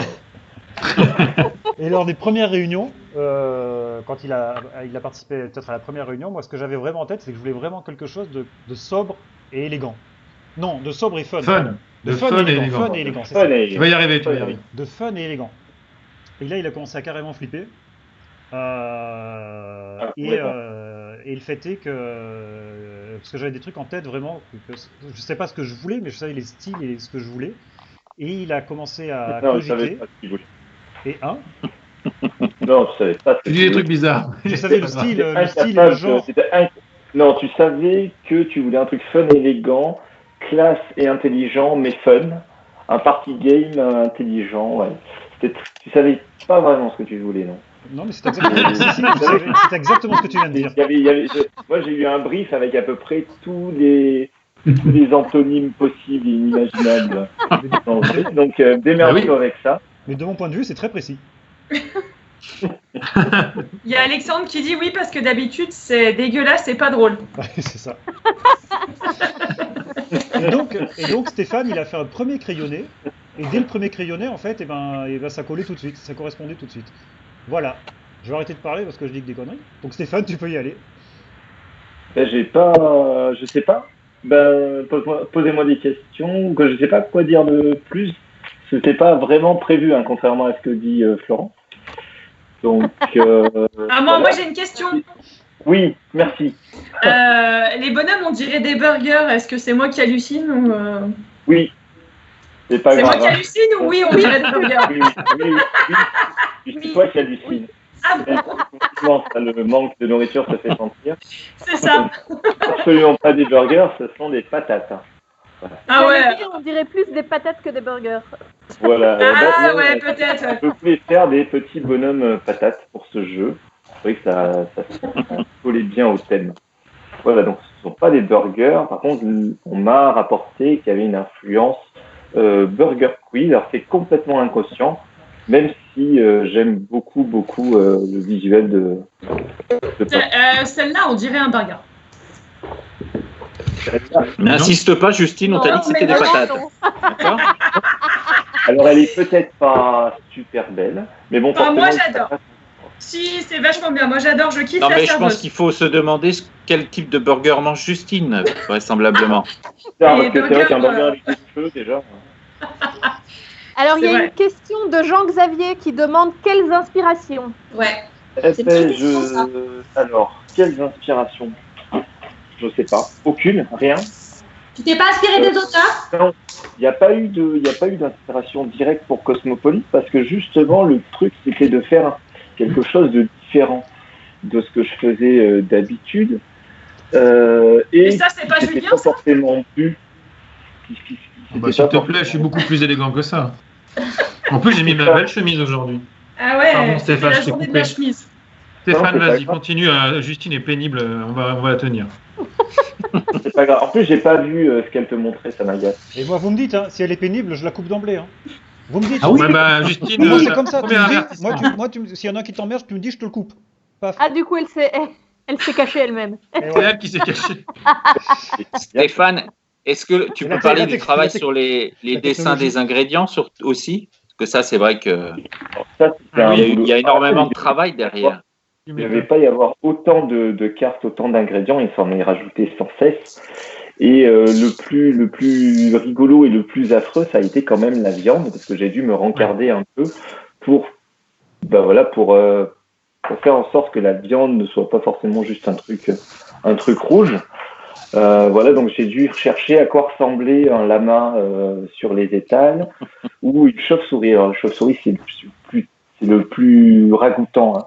Et lors des premières réunions, quand il a participé peut-être à la première réunion, moi ce que j'avais vraiment en tête, c'est que je voulais vraiment quelque chose de sobre et élégant. Non, de sobre et fun. Fun. De fun et élégant. Fun et élégant, c'est ça. Tu vas y arriver, tu vas y arriver. De fun et élégant. Et là, il a commencé à carrément flipper. Et le fait est que... parce que j'avais des trucs en tête vraiment, je sais pas ce que je voulais, mais je savais les styles et ce que je voulais. Et il a commencé à cogiter. Et Non, je savais pas. Tu dis des trucs bizarres. Je savais le style et le genre. Non, tu savais que tu voulais un truc fun et élégant, classe et intelligent, mais fun. Un party game intelligent, ouais. Tu savais pas vraiment ce que tu voulais, non? Non, mais c'est exactement, c'est exactement ce que tu viens de dire. Moi, j'ai eu un brief avec à peu près tous les antonymes possibles et inimaginables. Donc, démerdez-vous avec ça. Mais de mon point de vue, c'est très précis. Il y a Alexandre qui dit oui parce que d'habitude c'est dégueulasse, c'est pas drôle. C'est ça. Et donc Stéphane, il a fait un premier crayonné, et dès le premier crayonné, en fait, ça collait tout de suite, ça correspondait tout de suite. Voilà. Je vais arrêter de parler parce que je dis que des conneries. Donc Stéphane, tu peux y aller. Je sais pas. Posez-moi des questions, que je sais pas quoi dire de plus. C'était pas vraiment prévu, hein, contrairement à ce que dit Florent. Donc. Moi j'ai une question. Oui, merci. Les bonhommes, on dirait des burgers. Est-ce que c'est moi qui hallucine ou Oui. C'est pas grave. C'est moi qui hallucine ou oui, on dirait des burgers? Oui. C'est toi qui hallucine. Ah bon? Le manque de nourriture se fait sentir. C'est ça. Absolument pas des burgers, ce sont des patates. Hein. Voilà. Ah ouais. On dirait plus des patates que des burgers. Voilà. Ouais, peut-être. Vous pouvez faire des petits bonhommes patates pour ce jeu. C'est vrai que ça collait bien au thème. Voilà, donc ce ne sont pas des burgers. Par contre, on m'a rapporté qu'il y avait une influence Burger Quiz. Alors c'est complètement inconscient, même si j'aime beaucoup le visuel de celle-là, on dirait un burger. N'insiste pas, Justine, on t'a dit que c'était des patates. D'accord. Alors elle est peut-être pas super belle, mais bon. Moi j'adore. Si, c'est vachement bien. Moi j'adore, je kiffe la serveuse. Je pense qu'il faut se demander quel type de burger mange Justine, vraisemblablement. Parce que c'est vrai qu'un burger avec des cheveux déjà. Alors il y a une question de Jean-Xavier qui demande quelles inspirations. Ouais. Alors, quelles inspirations? Je sais pas. Aucune, rien. Tu t'es pas inspiré des auteurs? Non, il n'y a pas eu d'inspiration directe pour Cosmopolite parce que justement le truc c'était de faire quelque chose de différent de ce que je faisais d'habitude. Et ça c'est pas Julien, pas forcément plus. S'il te plaît, je suis beaucoup plus élégant que ça. En plus, j'ai mis ma belle chemise aujourd'hui. Ah ouais, pardon, Stéphane, c'est la journée de la chemise. Stéphane, vas-y, continue. Justine est pénible, on va la tenir. C'est pas grave. En plus, j'ai pas vu ce qu'elle te montrait, ça m'agace. Et moi, vous me dites, hein, si elle est pénible, je la coupe d'emblée. Hein. Vous me dites. Ah oui, Justine. Moi, c'est comme ça. S'il y en a qui t'emmerdent, tu me dis, je te le coupe. Paf. Ah, du coup, elle s'est cachée elle-même. C'est elle qui s'est cachée. Stéphane, est-ce que tu peux parler du travail sur les dessins des ingrédients aussi? Parce que ça, c'est vrai que il y a énormément de travail derrière. Il ne devait pas y avoir autant de cartes, autant d'ingrédients, il s'en est rajouté sans cesse. Et le plus rigolo et le plus affreux, ça a été quand même la viande, parce que j'ai dû me rencarder un peu pour faire en sorte que la viande ne soit pas forcément juste un truc rouge. Voilà, donc j'ai dû chercher à quoi ressemblait un lama sur les étals ou une chauve-souris. Alors, la chauve-souris, c'est le plus ragoûtant. Hein.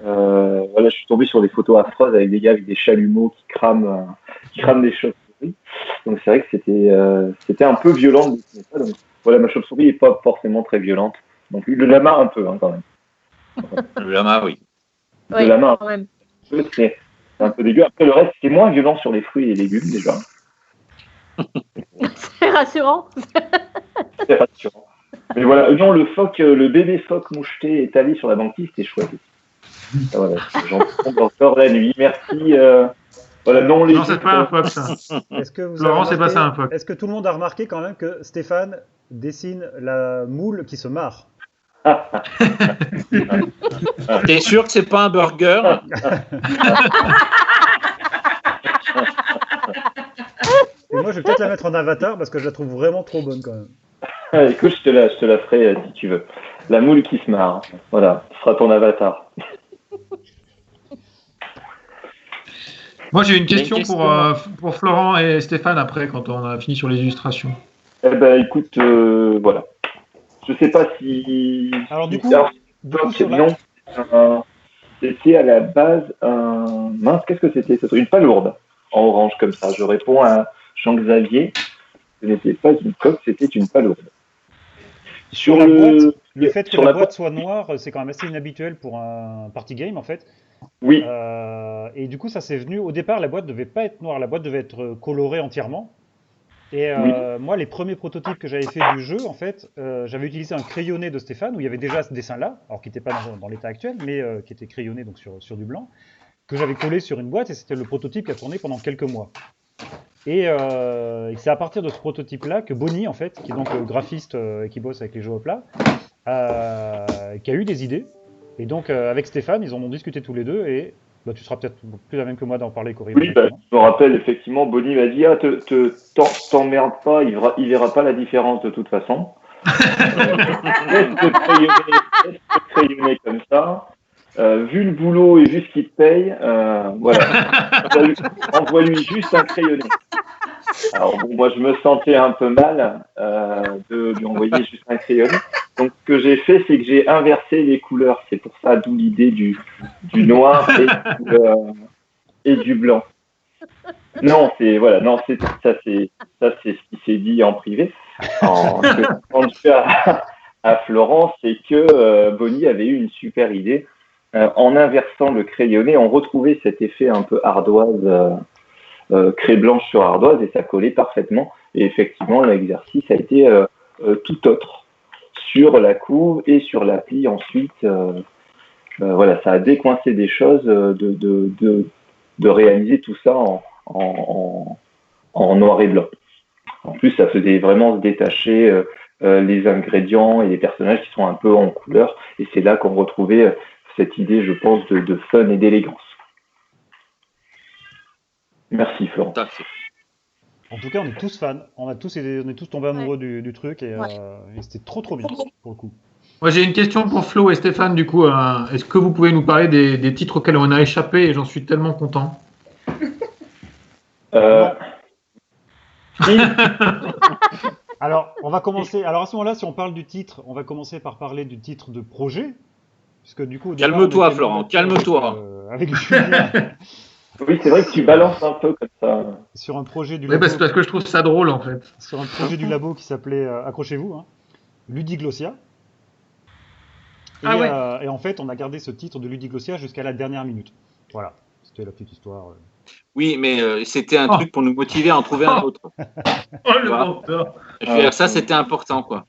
Voilà, je suis tombé sur des photos affreuses avec des gars avec des chalumeaux qui crament des chauves-souris. Donc c'est vrai que c'était un peu violent de dessiner ça. Donc voilà, ma chauve-souris n'est pas forcément très violente. non plus. Le lama, un peu, hein, quand même. Le lama, oui. Le lama, quand même. c'est un peu dégueu. Après, le reste, c'est moins violent sur les fruits et les légumes, déjà. C'est rassurant. C'est rassurant. Mais voilà, non, le bébé phoque moucheté étalé sur la banquise, c'était chouette. Ah, voilà, j'en tombe encore la nuit. Merci. Voilà, Non, c'est pas un phoque, ça. Est-ce que vous Laurent, avez c'est pas remarqué- ça un phoque. Est-ce que tout le monde a remarqué quand même que Stéphane dessine la moule qui se marre? T'es sûr que c'est pas un burger? Et moi, je vais peut-être la mettre en avatar parce que je la trouve vraiment trop bonne quand même. Ah, écoute, je te la ferai si tu veux. La moule qui se marre. Voilà, ce sera ton avatar. Moi, j'ai une question pour Florent et Stéphane après, quand on a fini sur les illustrations. Eh ben, écoute, voilà. Je sais pas si. Alors, du coup, sur la- non. C'était à la base un. Mince, qu'est-ce que c'était? C'était une palourde en orange comme ça. Je réponds à Jean-Xavier. Ce n'était pas une coque, c'était une palourde. Sur la boîte, le fait que la boîte soit noire, c'est quand même assez inhabituel pour un party game en fait. Oui. Et du coup, ça s'est venu. Au départ, la boîte devait pas être noire, la boîte devait être colorée entièrement. Et moi, les premiers prototypes que j'avais fait du jeu, en fait, j'avais utilisé un crayonné de Stéphane où il y avait déjà ce dessin-là, alors qui n'était pas dans l'état actuel, mais qui était crayonné donc sur du blanc, que j'avais collé sur une boîte et c'était le prototype qui a tourné pendant quelques mois. Et c'est à partir de ce prototype-là que Bonnie, en fait, qui est donc le graphiste et qui bosse avec les jeux Hopla, qui a eu des idées. Et donc, avec Stéphane, ils en ont discuté tous les deux et tu seras peut-être plus à même que moi d'en parler, Corinne. Oui, je me rappelle, effectivement, Bonnie m'a dit t'emmerde pas, il verra pas la différence de toute façon. Laisse-le crayonner comme ça. Vu le boulot et vu ce qu'il te paye, voilà. Envoie-lui juste un crayonné. Alors bon, moi je me sentais un peu mal de lui envoyer juste un crayonné. Donc ce que j'ai fait, c'est que j'ai inversé les couleurs. C'est pour ça, d'où l'idée du noir et du blanc. Non, c'est ça c'est ce qui s'est dit en privé. Quand je suis à Florence, c'est que Bonnie avait eu une super idée. En inversant le crayonné, on retrouvait cet effet un peu ardoise, craie blanche sur ardoise, et ça collait parfaitement. Et effectivement, l'exercice a été tout autre sur la couve et sur l'appli. Ensuite, voilà, ça a décoincé des choses de réaliser tout ça en noir et blanc. En plus, ça faisait vraiment se détacher les ingrédients et les personnages qui sont un peu en couleur. Et c'est là qu'on retrouvait cette idée, je pense, de fun et d'élégance. Merci, Florent. En tout cas, on est tous fans. On est tous tombés amoureux du truc et c'était trop bien pour le coup. Moi, j'ai une question pour Flo et Stéphane. Du coup, est-ce que vous pouvez nous parler des titres auxquels on a échappé? Et j'en suis tellement content. Alors, on va commencer. Alors, à ce moment-là, si on parle du titre, on va commencer par parler du titre de projet. Puisque du coup, calme-toi, Florent, calme-toi. Avec Julien. Oui, c'est vrai que tu balances un peu comme ça. Sur un projet du labo. Oui, parce que je trouve ça drôle, en fait. Sur un projet du labo qui s'appelait, accrochez-vous, hein, Ludiglossia. Et en fait, on a gardé ce titre de Ludiglossia jusqu'à la dernière minute. Voilà, c'était la petite histoire. Oui, mais c'était un truc pour nous motiver à en trouver un autre. Je veux dire, ça, c'était important, quoi.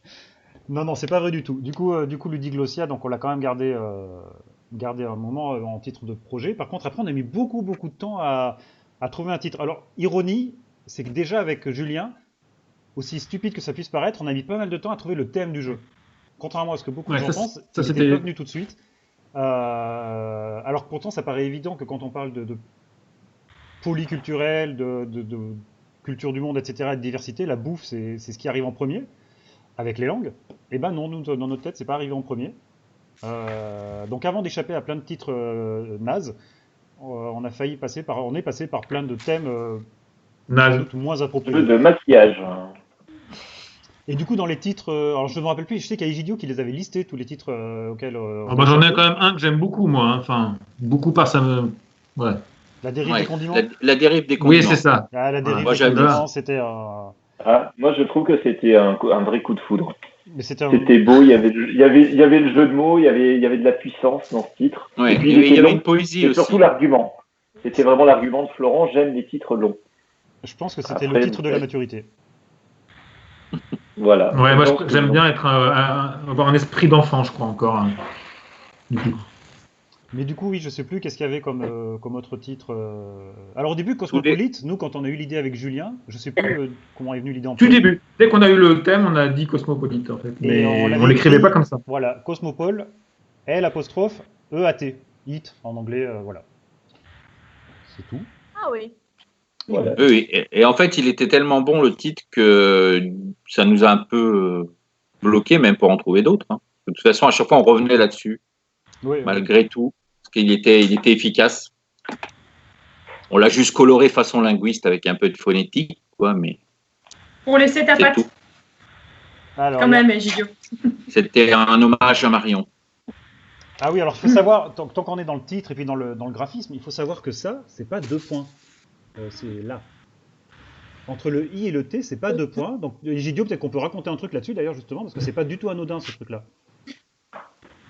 Non, c'est pas vrai du tout. Du coup, Ludiglossia, donc on l'a quand même gardé un moment en titre de projet. Par contre, après, on a mis beaucoup de temps à trouver un titre. Alors, ironie, c'est que déjà avec Julien, aussi stupide que ça puisse paraître, on a mis pas mal de temps à trouver le thème du jeu. Contrairement à ce que beaucoup de gens pensent, c'était pas venu tout de suite. Alors que pourtant, ça paraît évident que quand on parle de polyculturel, de culture du monde, etc., et de diversité, la bouffe, c'est ce qui arrive en premier, avec les langues. Eh ben non, nous, dans notre tête, c'est pas arrivé en premier. Donc avant d'échapper à plein de titres nazes, on est passé par plein de thèmes moins appropriés. De maquillage. Et du coup, dans les titres, alors je ne me rappelle plus, je sais qu'il y a Egidio qui les avait listés, tous les titres auxquels... j'en ai quand même un que j'aime beaucoup, moi. Hein. Enfin, beaucoup par ça me... Ouais. La dérive des condiments. La dérive des condiments. Oui, c'est ça. La dérive des condiments, c'était... moi, je trouve que c'était un vrai coup de foudre. Mais c'était C'était beau, il y avait le jeu de mots, il y avait de la puissance dans ce titre. Ouais, Et puis, il y était avait long. une poésie Et aussi. surtout l'argument. C'était vraiment l'argument de Florent, j'aime les titres longs. Je pense que c'était Après, le titre de la maturité. Voilà. Ouais, moi Je pense que j'aime non. bien avoir un esprit d'enfant, je crois encore. Hein. Du coup. Mais du coup, oui, je sais plus qu'est-ce qu'il y avait comme autre titre. Alors au début, Cosmopolite, nous, quand on a eu l'idée avec Julien, je sais plus comment est venue l'idée en Du premier. début. Dès qu'on a eu le thème, on a dit Cosmopolite en fait. Mais on l'avait l'écrivait écrit, pas comme ça. Voilà, Cosmopole, L apostrophe, E-A-T, it en anglais, voilà. C'est tout. Ah oui. Voilà. Oui, et en fait, il était tellement bon le titre que ça nous a un peu bloqué, même pour en trouver d'autres. Hein. De toute façon, à chaque fois, on revenait là-dessus, Oui, malgré tout, parce qu'il était efficace. On l'a juste coloré façon linguiste avec un peu de phonétique, quoi, mais Pour laisser ta c'est patte, tout. Alors, quand même, Egidio. C'était un hommage à Marion. Ah oui, alors il faut savoir, tant qu'on est dans le titre et puis dans le graphisme, il faut savoir que ça, c'est pas 2 points. C'est là. Entre le I et le T, c'est pas 2 points. Donc, Egidio, peut-être qu'on peut raconter un truc là-dessus d'ailleurs, justement, parce que c'est pas du tout anodin ce truc-là.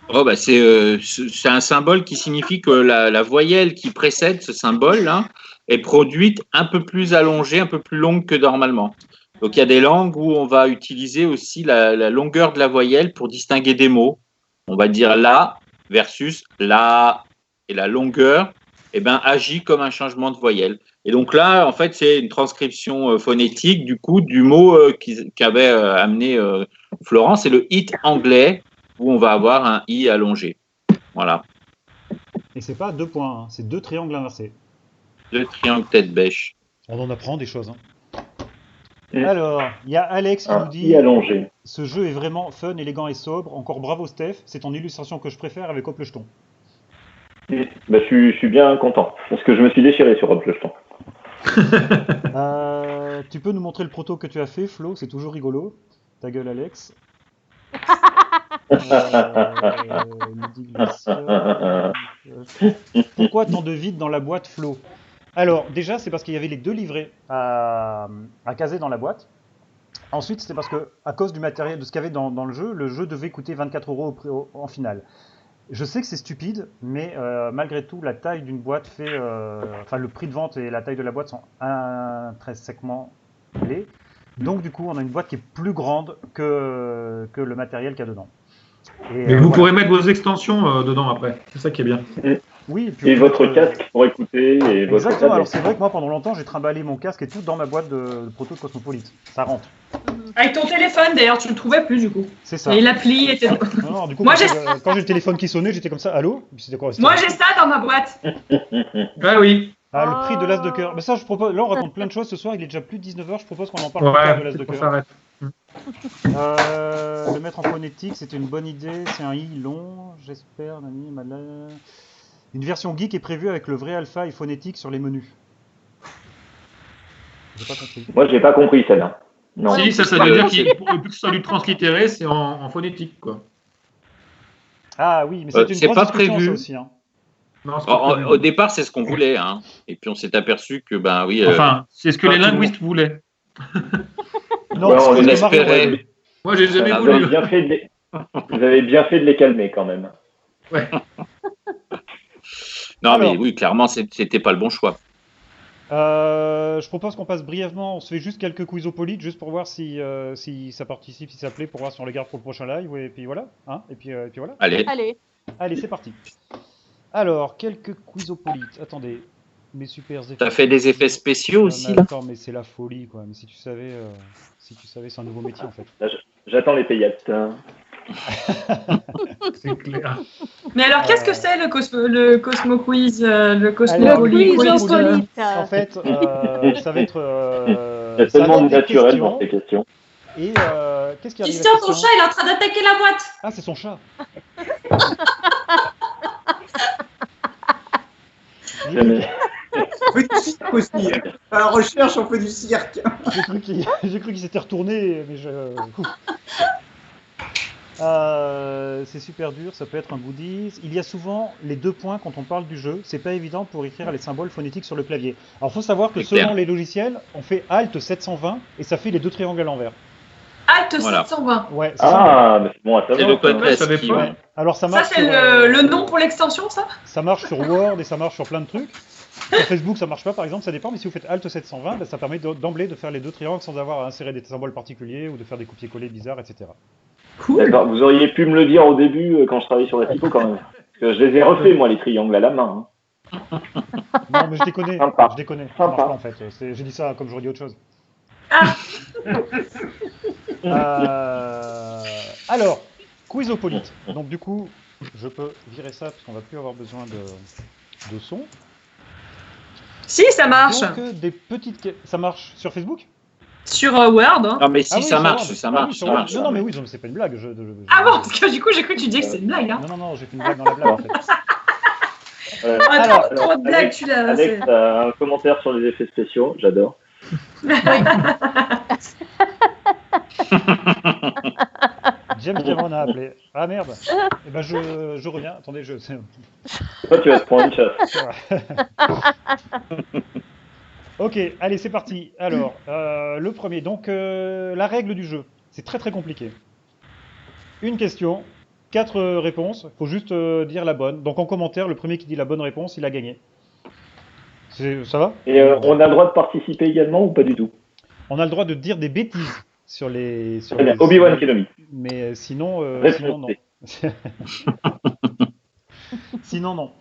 Oh, bah, c'est un symbole qui signifie que la voyelle qui précède ce symbole là, est produite un peu plus allongée, un peu plus longue que normalement. Donc il y a des langues où on va utiliser aussi la longueur de la voyelle pour distinguer des mots. On va dire la versus la, et la longueur agit comme un changement de voyelle. Et donc là, en fait, c'est une transcription phonétique du coup du mot qu'avait amené Florent, c'est le hit anglais où on va avoir un i allongé. Voilà. Et c'est pas 2 points, hein, c'est 2 triangles inversés. 2 triangles tête bêche. On en apprend des choses. Hein. Mm. Alors, il y a Alex qui Un nous dit i allongé. ce jeu est vraiment fun, élégant et sobre. Encore bravo Steph, c'est ton illustration que je préfère avec Hop le Jeton. Bah, je suis bien content, parce que je me suis déchiré sur Hop le Jeton. Tu peux nous montrer le proto que tu as fait, Flo, c'est toujours rigolo. Ta gueule, Alex. Me dit Glacia. Pourquoi tant de vide dans la boîte, Flo? Alors, déjà, c'est parce qu'il y avait les 2 livrets à caser dans la boîte. Ensuite, c'était parce que, à cause du matériel, de ce qu'il y avait dans le jeu devait coûter 24 € en finale. Je sais que c'est stupide, mais malgré tout, la taille d'une boîte fait. Enfin, le prix de vente et la taille de la boîte sont intrinsèquement liés. Donc, du coup, on a une boîte qui est plus grande que le matériel qu'il y a dedans. Mais vous pourrez mettre vos extensions dedans après. C'est ça qui est bien. Oui, puis Et votre casque pour écouter. Et votre Exactement, alors tablette. c'est vrai que moi pendant longtemps j'ai trimballé mon casque et tout dans ma boîte de proto de Cosmopolite. Ça rentre. Avec ton téléphone, d'ailleurs, tu le trouvais plus, du coup. C'est ça. Et l'appli était... Non, du coup, Moi, quand j'ai le téléphone qui sonnait, j'étais comme ça, allô? Puis c'était quoi? Moi, j'ai ça dans ma boîte. Ah oui. Ah, le prix de l'as de cœur. Mais ça, je propose. Là, on raconte plein de choses ce soir. Il est déjà plus de 19h. Je propose qu'on en parle plus tard de l'as de on cœur. s'arrête. Le mettre en phonétique, c'était une bonne idée. C'est un i long, j'espère. Nani, malin. Une version geek est prévue avec le vrai alpha et phonétique sur les menus. J'ai pas compris. Moi, j'ai pas compris celle-là. Non. Si, ça veut dire qu'il pour que ce soit du translitéré, c'est en phonétique, quoi. Ah oui, mais c'est une c'est grosse pas discussion, prévu. ça aussi. Hein. Non, c'est pas prévu. Au départ, c'est ce qu'on voulait, hein. Et puis on s'est aperçu que, ben oui. Enfin, c'est ce que pas les tout le linguistes voulaient. Non, Ouais, c'est on ce que espérait. Mario voulait. Moi, j'ai jamais Vous avez voulu. bien fait vous avez bien fait de les calmer quand même. Ouais. Non, Alors. mais oui, clairement, c'était pas le bon choix. Je propose qu'on passe brièvement, on se fait juste quelques quizopolites, juste pour voir si ça participe, si ça plaît, pour voir si on les garde pour le prochain live, et puis voilà. Hein, et puis voilà. Allez. Allez, c'est parti. Alors, quelques quizopolites. Attendez, mes super effets. T'as fait des effets spéciaux aussi, là? Attends, mais c'est la folie, quoi. Mais si tu savais, c'est un nouveau métier, en fait. Là, j'attends les payettes. C'est clair. Mais alors, qu'est-ce que c'est le Cosmo Quiz, le Le Cosmopolite quizopolite. En fait, ça va être... Il y a ça tellement va de être des naturel dans questions. ces questions. Et qu'est-ce qui arrive à Tristan, la ton question chat, il est en train d'attaquer la boîte. Ah, c'est son chat. Jamais. On fait du cirque aussi. À la recherche, on fait du cirque. J'ai cru qu'il s'était retourné, mais je... c'est super dur, ça peut être un goodies. Il y a souvent les 2 points quand on parle du jeu. C'est pas évident pour écrire les symboles phonétiques sur le clavier. Alors, faut savoir que C'est clair. selon les logiciels, on fait Alt 720 et ça fait les 2 triangles à l'envers. Alt Voilà. 720. Ouais, c'est ça. Ah, mais c'est bon à C'est le savoir. code Ouais, ça ASCII, dépend. ouais. Alors ça Ça, marche. c'est sur, le nom pour l'extension, ça? Ça marche sur Word et ça marche sur plein de trucs. Sur Facebook, ça marche pas, par exemple, ça dépend. Mais si vous faites Alt 720, ben, ça permet d'emblée de faire les deux triangles sans avoir à insérer des symboles particuliers ou de faire des copier-coller bizarres, etc. Cool. D'accord, vous auriez pu me le dire au début quand je travaillais sur la typo quand même. Parce que je les ai refaits, moi, les triangles à la main. Hein. Non, mais je déconne. Sympa. Je déconne. Ça marche Sympa. pas en fait. J'ai dit ça comme j'aurais dit autre chose. Ah. Alors, Quizopolite. Donc du coup, je peux virer ça parce qu'on va plus avoir besoin de son. Si, ça marche. Donc des petites. Ça marche sur Facebook? Sur Word. Hein. Non, mais si, Ah oui, ça sur marche, Word. ça Ah marche, oui, sur ça Word. marche. Non, non, mais oui, c'est pas une blague. Ah bon, parce que du coup, j'ai cru que tu disais que c'est une blague. Hein. Non, j'ai fait une blague dans la blague en fait. Ah, Alors, trop de blagues, tu l'as. Alex a un commentaire sur les effets spéciaux, j'adore. James Cameron a appelé. Ah merde. Eh ben je reviens. Attendez, Toi, tu vas te prendre une chasse. Ok, allez, c'est parti. Alors, le premier. Donc, la règle du jeu. C'est très très compliqué. Une question, 4 réponses. Il faut juste dire la bonne. Donc, en commentaire, le premier qui dit la bonne réponse, il a gagné. Ça va? Et on a le droit de participer également ou pas du tout? On a le droit de dire des bêtises sur les. Très bien, Obi-Wan Kenobi. Mais sinon, Réponse non. Sinon, non.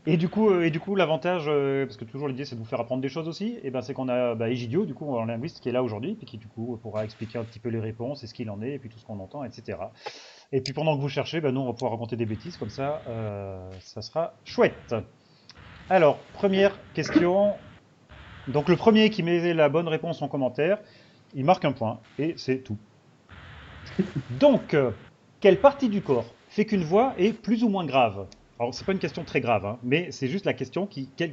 Et du coup, l'avantage, parce que toujours l'idée c'est de vous faire apprendre des choses aussi, et ben c'est qu'on a Egidio, du coup, en linguiste, qui est là aujourd'hui, puis qui du coup pourra expliquer un petit peu les réponses et ce qu'il en est, et puis tout ce qu'on entend, etc. Et puis pendant que vous cherchez, nous on va pouvoir raconter des bêtises, comme ça, ça sera chouette. Alors, première question. Donc le premier qui met la bonne réponse en commentaire, il marque un point, et c'est tout. Donc, quelle partie du corps fait qu'une voix est plus ou moins grave? Alors, c'est pas une question très grave, hein, mais c'est juste la question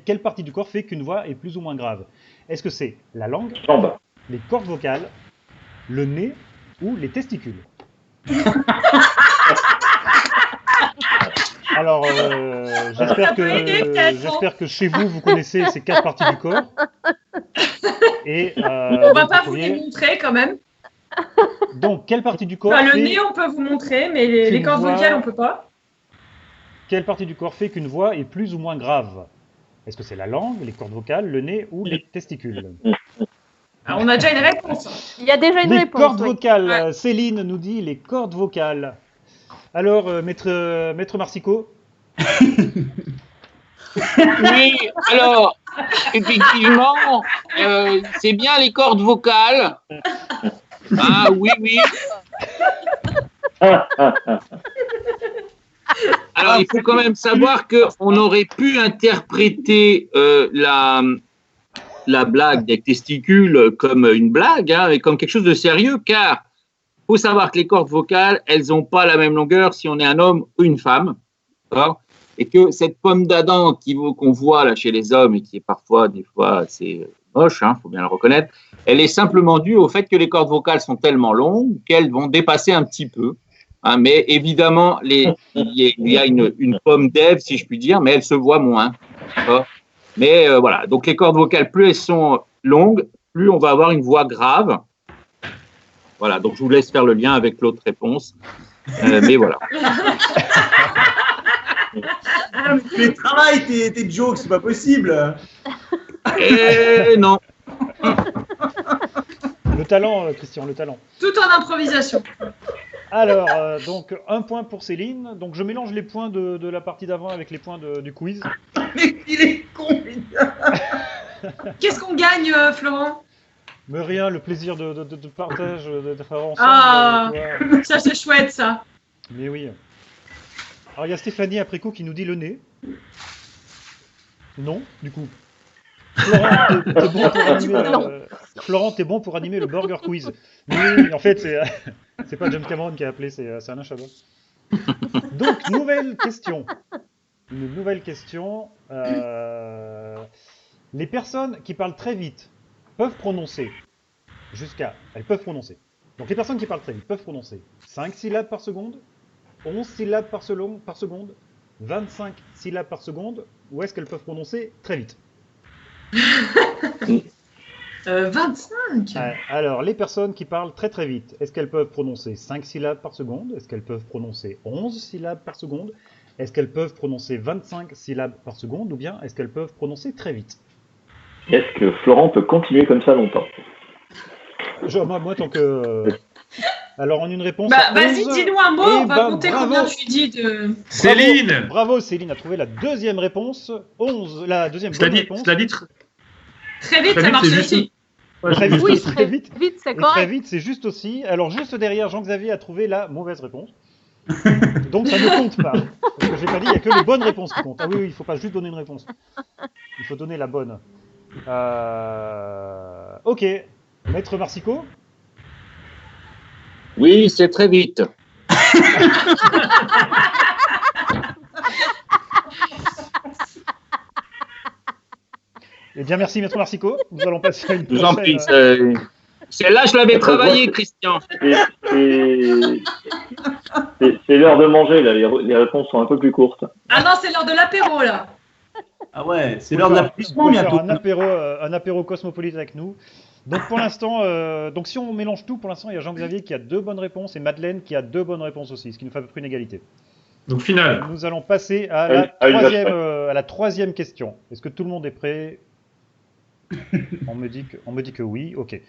quelle partie du corps fait qu'une voix est plus ou moins grave? Est-ce que c'est la langue, Jambe. les cordes vocales, le nez ou les testicules? Alors, j'espère que chez vous, vous connaissez ces 4 parties du corps. Et, On va pas vous les montrer quand même. Donc, quelle partie du corps Enfin, le fait nez, on peut vous montrer, mais les cordes voix- vocales, on peut pas. Quelle partie du corps fait qu'une voix est plus ou moins grave? Est-ce que c'est la langue, les cordes vocales, le nez ou les testicules? Alors, on a déjà une réponse. Il y a déjà une Les réponse. cordes oui. vocales. Ouais. Céline nous dit les cordes vocales. Alors, maître Marsico? Oui, alors, effectivement, c'est bien les cordes vocales. Ah oui, oui. Alors, il faut quand même savoir qu'on aurait pu interpréter la blague des testicules comme une blague, hein, et comme quelque chose de sérieux, car il faut savoir que les cordes vocales, elles n'ont pas la même longueur si on est un homme ou une femme. D'accord ? Et que cette pomme d'Adam qu'on voit là chez les hommes et qui est parfois, des fois, assez moche, faut bien le reconnaître, elle est simplement due au fait que les cordes vocales sont tellement longues qu'elles vont dépasser un petit peu. Hein, mais évidemment, il y a une pomme d'Ève, si je puis dire, mais elle se voit moins. D'accord ? Mais voilà, donc les cordes vocales, plus elles sont longues, plus on va avoir une voix grave. Voilà, donc je vous laisse faire le lien avec l'autre réponse. Mais voilà. Mais travaille tes jokes, c'est pas possible. Non. Le talent, Christian, le talent. Tout en improvisation. Alors, donc, un point pour Céline. Donc, je mélange les points de la partie d'avant avec les points du quiz. Mais il est con. Qu'est-ce qu'on gagne, Florent? Mais rien, le plaisir de partage, de faire ensemble. Ah, tu vois. ça c'est chouette, ça. Mais oui. Alors, il y a Stéphanie après coup qui nous dit le nez. Non, du coup. Florent, t'es bon pour animer le Burger Quiz. Oui, en fait, c'est pas James Cameron qui a appelé, c'est Alain Chabat. Donc, nouvelle question. Une nouvelle question. Les personnes qui parlent très vite peuvent prononcer elles peuvent prononcer. Donc, les personnes qui parlent très vite peuvent prononcer 5 syllabes par seconde, 11 syllabes par seconde, 25 syllabes par seconde, ou est-ce qu'elles peuvent prononcer très vite? 25. Ouais, alors, les personnes qui parlent très très vite, est-ce qu'elles peuvent prononcer 5 syllabes par seconde? Est-ce qu'elles peuvent prononcer 11 syllabes par seconde? Est-ce qu'elles peuvent prononcer 25 syllabes par seconde? Ou bien est-ce qu'elles peuvent prononcer très vite? Est-ce que Florent peut continuer comme ça longtemps? Moi, tant que... Alors, en une réponse... Bah, vas-y, 11, dis-nous un mot, eh on va ben, compter bravo. combien tu dis de... Céline. Bravo, Céline a trouvé la deuxième réponse. 11, la deuxième bonne réponse. Cela dit, Très vite, Très ça vite, marche c'est juste- aussi. Très vite, Oui, très vite. Vite, c'est Et très correct. vite, c'est juste aussi. Alors, juste derrière, Jean-Xavier a trouvé la mauvaise réponse. Donc, ça ne compte pas. Parce que j'ai pas dit, il n'y a que les bonnes réponses qui comptent. Ah oui, il ne faut pas juste donner une réponse. Il faut donner la bonne. Ok. Maître Marsico? Oui, c'est très vite. Eh bien, merci, Maître Marsico. Nous allons passer à une Je vous en prochaine. prie. Celle-là, je l'avais travaillé, Christian. C'est l'heure de manger, là. Les réponses sont un peu plus courtes. Ah non, c'est l'heure de l'apéro, là. Ah ouais, c'est l'heure de l'applaudissement On va faire bientôt. un apéro cosmopolite avec nous. Donc pour l'instant, donc si on mélange tout, pour l'instant il y a Jean-Xavier qui a 2 bonnes réponses et Madeleine qui a 2 bonnes réponses aussi, ce qui nous fait à peu près une égalité. donc final. Nous allons passer à la troisième question. Est-ce que tout le monde est prêt? On me dit que oui, ok.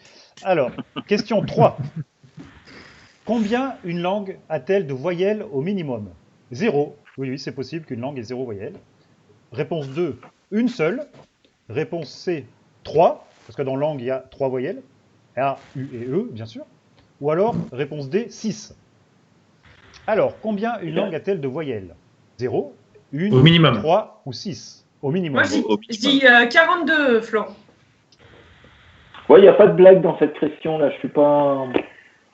Alors, question 3. Combien une langue a-t-elle de voyelles au minimum? 0. Oui, c'est possible qu'une langue ait 0 voyelle. Réponse 2, une seule. Réponse C, 3, parce que dans langue, il y a 3 voyelles. A, U et E, bien sûr. Ou alors, réponse D, 6. Alors, combien une langue a-t-elle de voyelles? 0, 1, Au minimum. 3 ou 6? Au minimum. Moi, je dis 42, Florent. Ouais, il n'y a pas de blague dans cette question, là. Je suis pas...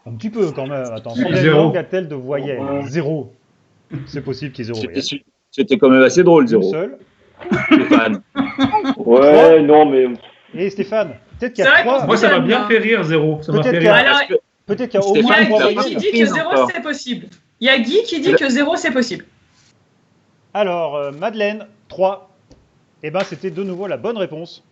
Un petit peu quand même. Attends, combien une 0. langue a-t-elle de voyelles? 0. C'est possible qu'il y ait 0 voyelles. C'était quand même assez drôle, Une 0. seule. Stéphane. Ouais, non, mais... Et Stéphane, peut-être qu'il y C'est a vrai qu'on 3. Moi, ça m'a J'aime bien bien. fait rire, 0. Ça m'a Peut-être fait qu'il y a- rire. Alors, Peut-être qu'il y a au il y moins a Stéphane, 3 t'as Guy pas qui voyelles. dit que compris 0 encore. c'est possible. Il y a Guy qui dit que 0 c'est possible. Alors, Madeleine, 3. Eh ben, c'était de nouveau la bonne réponse.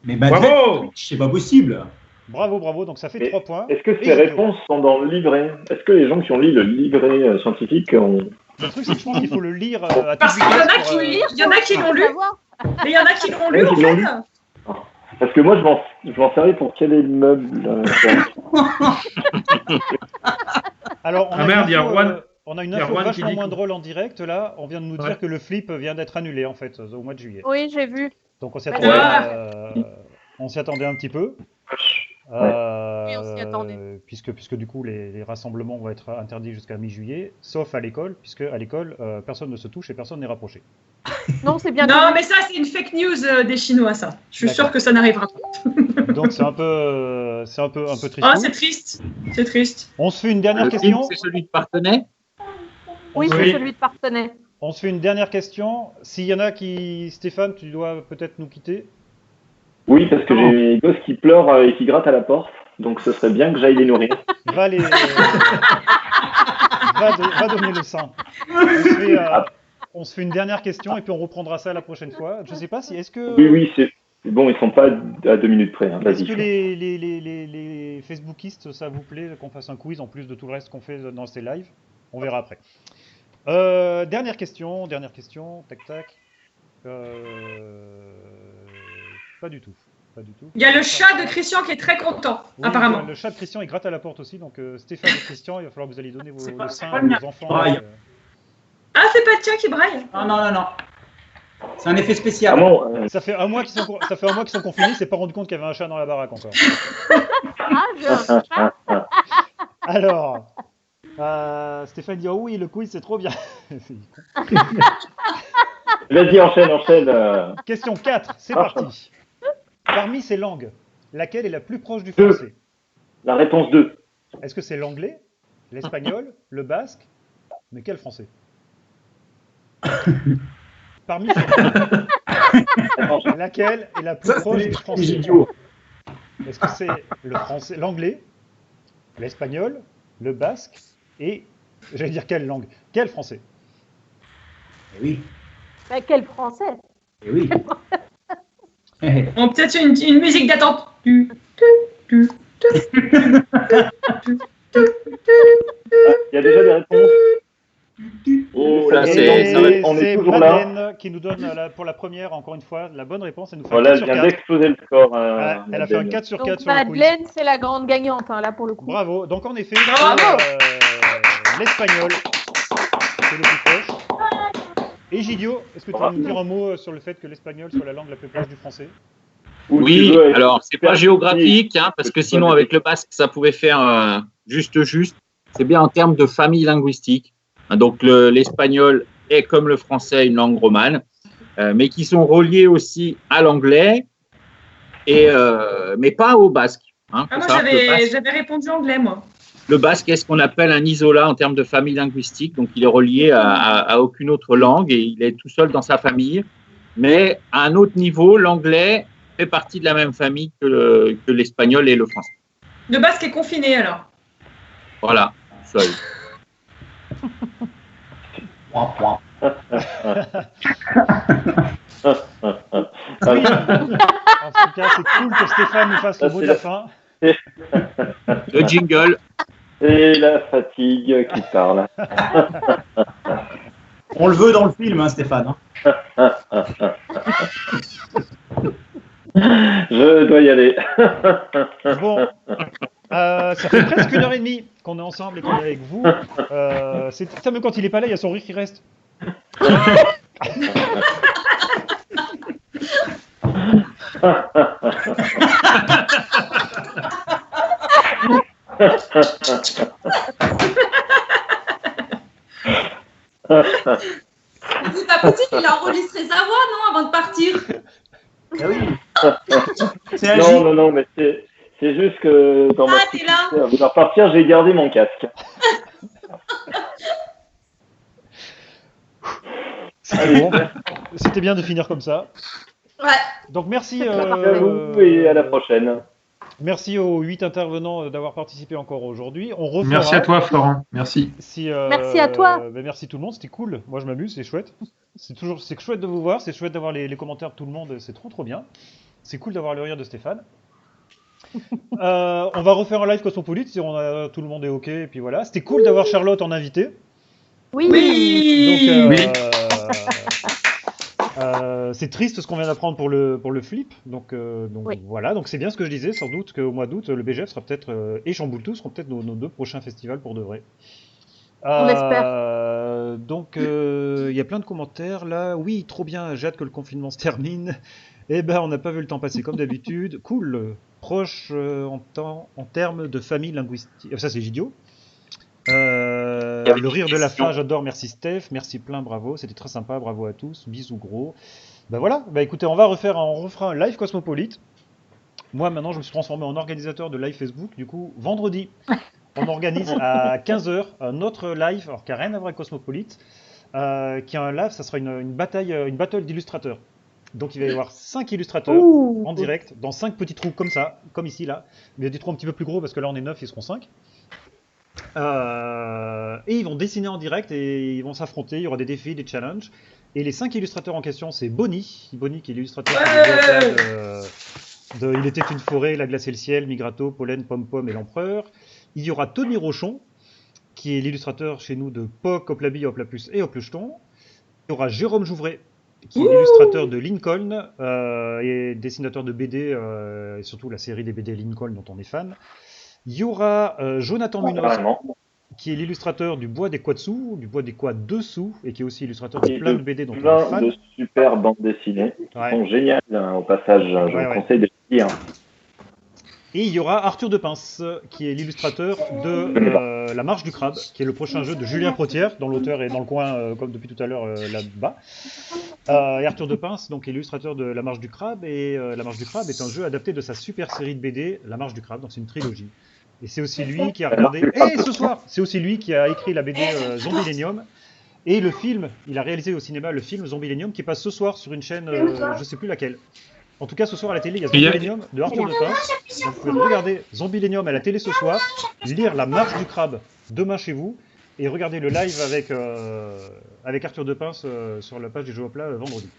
Mais Madeleine, Bravo. c'est pas possible. Bravo, bravo. Donc, ça fait Mais 3 points. Est-ce que Et ces Guillaume. réponses sont dans le livret? Est-ce que les gens qui ont lu le livret scientifique ont... Le truc, c'est que je pense qu'il faut le lire à toute Parce qu'il y en vitesse a pour, qui il y en a qui l'ont lu, Savoir. et il y en a qui l'ont lu, Ouais, en qui l'ont lu. fait. Parce que moi, je m'en servais pour caler le meuble. Alors, on Ah a merde, une il y a info, Juan- on a une il y a info Juan qui vachement dit moins que- drôle en direct. Là, on vient de nous dire Ouais. que le flip vient d'être annulé, en fait, au mois de juillet. Oui, j'ai vu. Donc, on s'y Ouais. attendait un petit peu. Oui, on s'y attendait. Puisque du coup, les rassemblements vont être interdits jusqu'à mi-juillet, sauf à l'école, puisque à l'école, personne ne se touche et personne n'est rapproché. Non, c'est bien. Non, connu. mais ça, c'est une fake news des Chinois, ça. Je suis D'accord. sûre que ça n'arrivera pas. Donc, c'est un peu triste. Oh, c'est triste. C'est triste. On se fait une dernière Le film, question. c'est celui de Partenay. Oui, on, c'est se... celui de Partenay. on se fait une dernière question. S'il y en a qui... Stéphane, tu dois peut-être nous quitter. Oui, parce que j'ai mes gosses qui pleurent et qui grattent à la porte. Donc, ce serait bien que j'aille les nourrir. Va donner le sein. On se fait une dernière question et puis on reprendra ça la prochaine fois. Je sais pas si... Est-ce que... Oui, c'est bon, ils sont pas à 2 minutes près. Hein. Est-ce Vas-y. que les Facebookistes, ça vous plaît qu'on fasse un quiz en plus de tout le reste qu'on fait dans ces lives? On verra après. Dernière question, tac tac. Pas du tout. Il y a le chat de Christian qui est très content, Oui, apparemment. le chat de Christian, il gratte à la porte aussi, donc Stéphane et Christian, il va falloir que vous allez donner C'est le pas sein le à mien. vos enfants. Braille. Ah, c'est pas le tien qui braille. Non. C'est un effet Ah spécial. bon, Ça fait un mois qu'ils sont confinés, il s'est pas rendu compte qu'il y avait un chat dans la baraque encore. Ah, j'ai un chat. Alors, Stéphane dit, oh oui, le quiz, c'est trop bien. vas-y, enchaîne. Question 4, c'est Ah. parti. Parmi ces langues, laquelle est la plus proche du Deux. français? La réponse 2. Est-ce que c'est l'anglais, l'espagnol, le basque? Mais quel français? Parmi ces langues, laquelle est la plus Ça, c'est proche les du trucs français? idiots. Est-ce que c'est le français, l'anglais, l'espagnol, le basque et, j'allais dire quelle langue? Quel français? Eh oui. Bah, quel français? Eh oui. Bon, peut-être une musique d'attente. Il y a déjà des réponses. Oh, là, Et on est c'est toujours là. Madeleine qui nous donne pour la première, encore une fois, la bonne réponse. Elle nous fait Voilà, un elle 4 sur vient 4. d'exploser le score. Ouais, elle a fait un 4 sur 4 Donc sur le quiz. Madeleine, c'est la grande gagnante, hein, là, pour le coup. Bravo. Donc en effet, Bravo. c'est l'espagnol. C'est le plus proche. Et Gidio, est-ce que tu vas nous dire un mot sur le fait que l'espagnol soit la langue la plus proche du français? Ou tu Oui, veux être alors c'est pas super géographique, hein, parce que que tu sinon vas avec le basque ça pouvait faire juste. C'est bien en termes de famille linguistique. Donc l'espagnol est comme le français une langue romane, mais qui sont reliées aussi à l'anglais, mais pas au basque. Hein. Ah, moi, j'avais répondu anglais, moi. Le basque est ce qu'on appelle un isolat en termes de famille linguistique, donc il est relié à aucune autre langue et il est tout seul dans sa famille. Mais à un autre niveau, l'anglais fait partie de la même famille que l'espagnol et le français. Le basque est confiné, alors. Voilà, seul. Oui. En tout cas, c'est cool que Stéphane nous fasse le mot de la fin. Le jingle. C'est la fatigue qui parle. On le veut dans le film, hein, Stéphane. Hein. Je dois y aller. Bon, ça fait presque 1h30 qu'on est ensemble et qu'on est avec vous. Ça, même quand il est pas là, il y a son rire qui reste. C'est pas possible, il a enregistré sa voix, non, avant de partir. Ah oui. C'est un Non, mais c'est juste que dans ma t'es là. à vouloir partir, j'ai gardé mon casque. C'était bien de finir comme ça. Ouais. Donc merci. Merci à vous et à la prochaine. Merci aux 8 intervenants d'avoir participé encore aujourd'hui. On refera. Merci à toi, Florent. Merci. Merci à toi. Merci tout le monde, c'était cool. Moi, je m'amuse, c'est chouette. C'est chouette de vous voir, c'est chouette d'avoir les commentaires de tout le monde, c'est trop bien. C'est cool d'avoir le rire de Stéphane. On va refaire un live Cosmopolite si tout le monde est OK. Et puis voilà. C'était cool d'avoir Charlotte en invité. Oui. Donc, c'est triste ce qu'on vient d'apprendre pour le flip. Donc Oui. voilà. Donc c'est bien ce que je disais. Sans doute qu'au mois d'août, le BGF sera peut-être et Chamboultou seront peut-être nos 2 prochains festivals pour de vrai. On espère. Donc il y a plein de commentaires là. Oui, trop bien. J'ai hâte que le confinement se termine. Eh ben, on n'a pas vu le temps passer comme d'habitude. Cool. Proche en termes de famille linguistique. Ça, c'est Gidio. Le rire de la fin, j'adore. Merci Steph. Merci plein, bravo. C'était très sympa. Bravo à tous. Bisous gros. Ben voilà. Ben écoutez, on refera un live Cosmopolite. Moi, maintenant, je me suis transformé en organisateur de live Facebook. Du coup, vendredi, on organise à 15h un autre live, alors qui n'a rien à voir avec Cosmopolite, qui est un live, ça sera une battle d'illustrateurs. Donc il va y avoir 5 illustrateurs en direct, dans 5 petits trous comme ça, comme ici là. Mais il y a des trous un petit peu plus gros parce que là on est 9, ils seront 5. Et ils vont dessiner en direct et ils vont s'affronter, il y aura des défis, des challenges. Et les 5 illustrateurs en question, c'est Bonnie qui est l'illustrateur de Il était une forêt, La glace et le ciel, Migrato, Pollen, Pom-Pom et l'Empereur. Il y aura Tony Rochon, qui est l'illustrateur chez nous de POC, Hop la bille, Hop la puce et Hop le jeton. Il y aura Jérôme Jouvray, qui est l'illustrateur de Lincoln et dessinateur de BD, et surtout la série des BD Lincoln dont on est fan. Il y aura Jonathan Munoz, qui est l'illustrateur du Bois des Quatsu, du Bois des Quad dessous, et qui est aussi illustrateur de plein de BD dont on est fan. De super bandes dessinées qui sont géniales au passage, je vous conseille de les lire. Et il y aura Arthur de Pince, qui est l'illustrateur de La Marche du Crabe, qui est le prochain jeu de Julien Protière, dont l'auteur est dans le coin, comme depuis tout à l'heure, là-bas. Et Arthur de Pince, donc, est l'illustrateur de La Marche du Crabe, et La Marche du Crabe est un jeu adapté de sa super série de BD, La Marche du Crabe, donc c'est une trilogie. Et c'est aussi lui qui a regardé... ce soir, c'est aussi lui qui a écrit la BD Zombielenium. Et le film, il a réalisé au cinéma le film Zombielenium qui passe ce soir sur une chaîne, je sais plus laquelle. En tout cas, ce soir à la télé, il y a Zombielenium de Arthur de Pince. Donc, vous pouvez regarder Zombielenium à la télé ce soir, lire La Marche du Crabe demain chez vous, et regarder le live avec Arthur de Pince sur la page des Jeux au plat vendredi.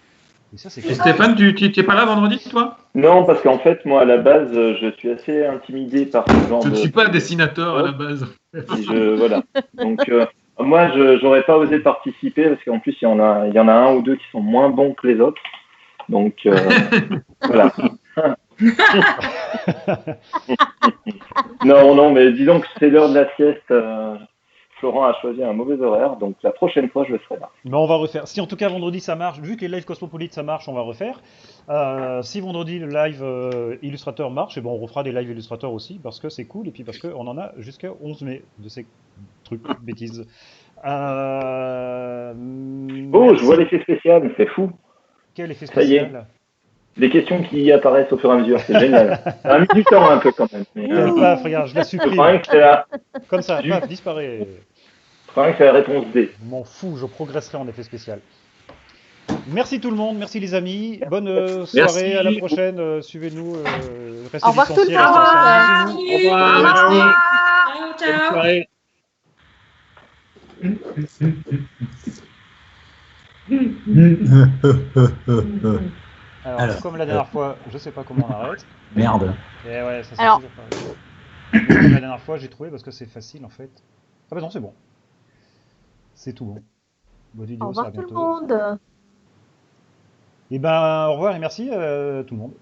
Et ça, c'est Et cool. Stéphane, tu n'es pas là vendredi, toi? Non, parce qu'en fait, moi, à la base, je suis assez intimidé par ce genre Je ne de... suis pas dessinateur à la base. Voilà. Donc, moi, je n'aurais pas osé participer parce qu'en plus, il y en a un ou deux qui sont moins bons que les autres. Donc, voilà. Non, mais disons que c'est l'heure de la sieste. Florent a choisi un mauvais horaire, donc la prochaine fois, je serai là. Mais on va refaire. Si en tout cas vendredi ça marche, vu que les lives Cosmopolite ça marche, on va refaire. Si vendredi le live illustrateur marche, et bon, on refera des lives illustrateurs aussi parce que c'est cool et puis parce qu'on en a jusqu'à 11 mai de ces trucs, bêtises. Oh, Merci. je vois l'effet spécial, c'est fou. Quel effet Ça y est. spécial? Les questions qui apparaissent au fur et à mesure, c'est génial. Ça a mis du temps un peu quand même. Mais, Quel paf, regarde, je la je supprime. crois que c'est la... Comme ça, paf, disparaît. Je crois que c'est la réponse D. Je m'en fous, je progresserai en effet spécial. Merci tout le monde, merci les amis. Bonne soirée, Merci. à la prochaine. Suivez-nous, restez Au revoir tout le licenciés, monde. restez ensemble. Au revoir, merci. Ciao, Bonne ciao. soirée. Alors, comme la dernière fois, je sais pas comment on arrête. Merde. Et ouais, ça c'est Alors. toujours pareil. Comme la dernière fois, j'ai trouvé parce que c'est facile en fait. Ah bah non, c'est bon. C'est tout bon. Bonne vidéo, Au ça revoir à tout le bientôt. monde. Et ben, au revoir et merci tout le monde.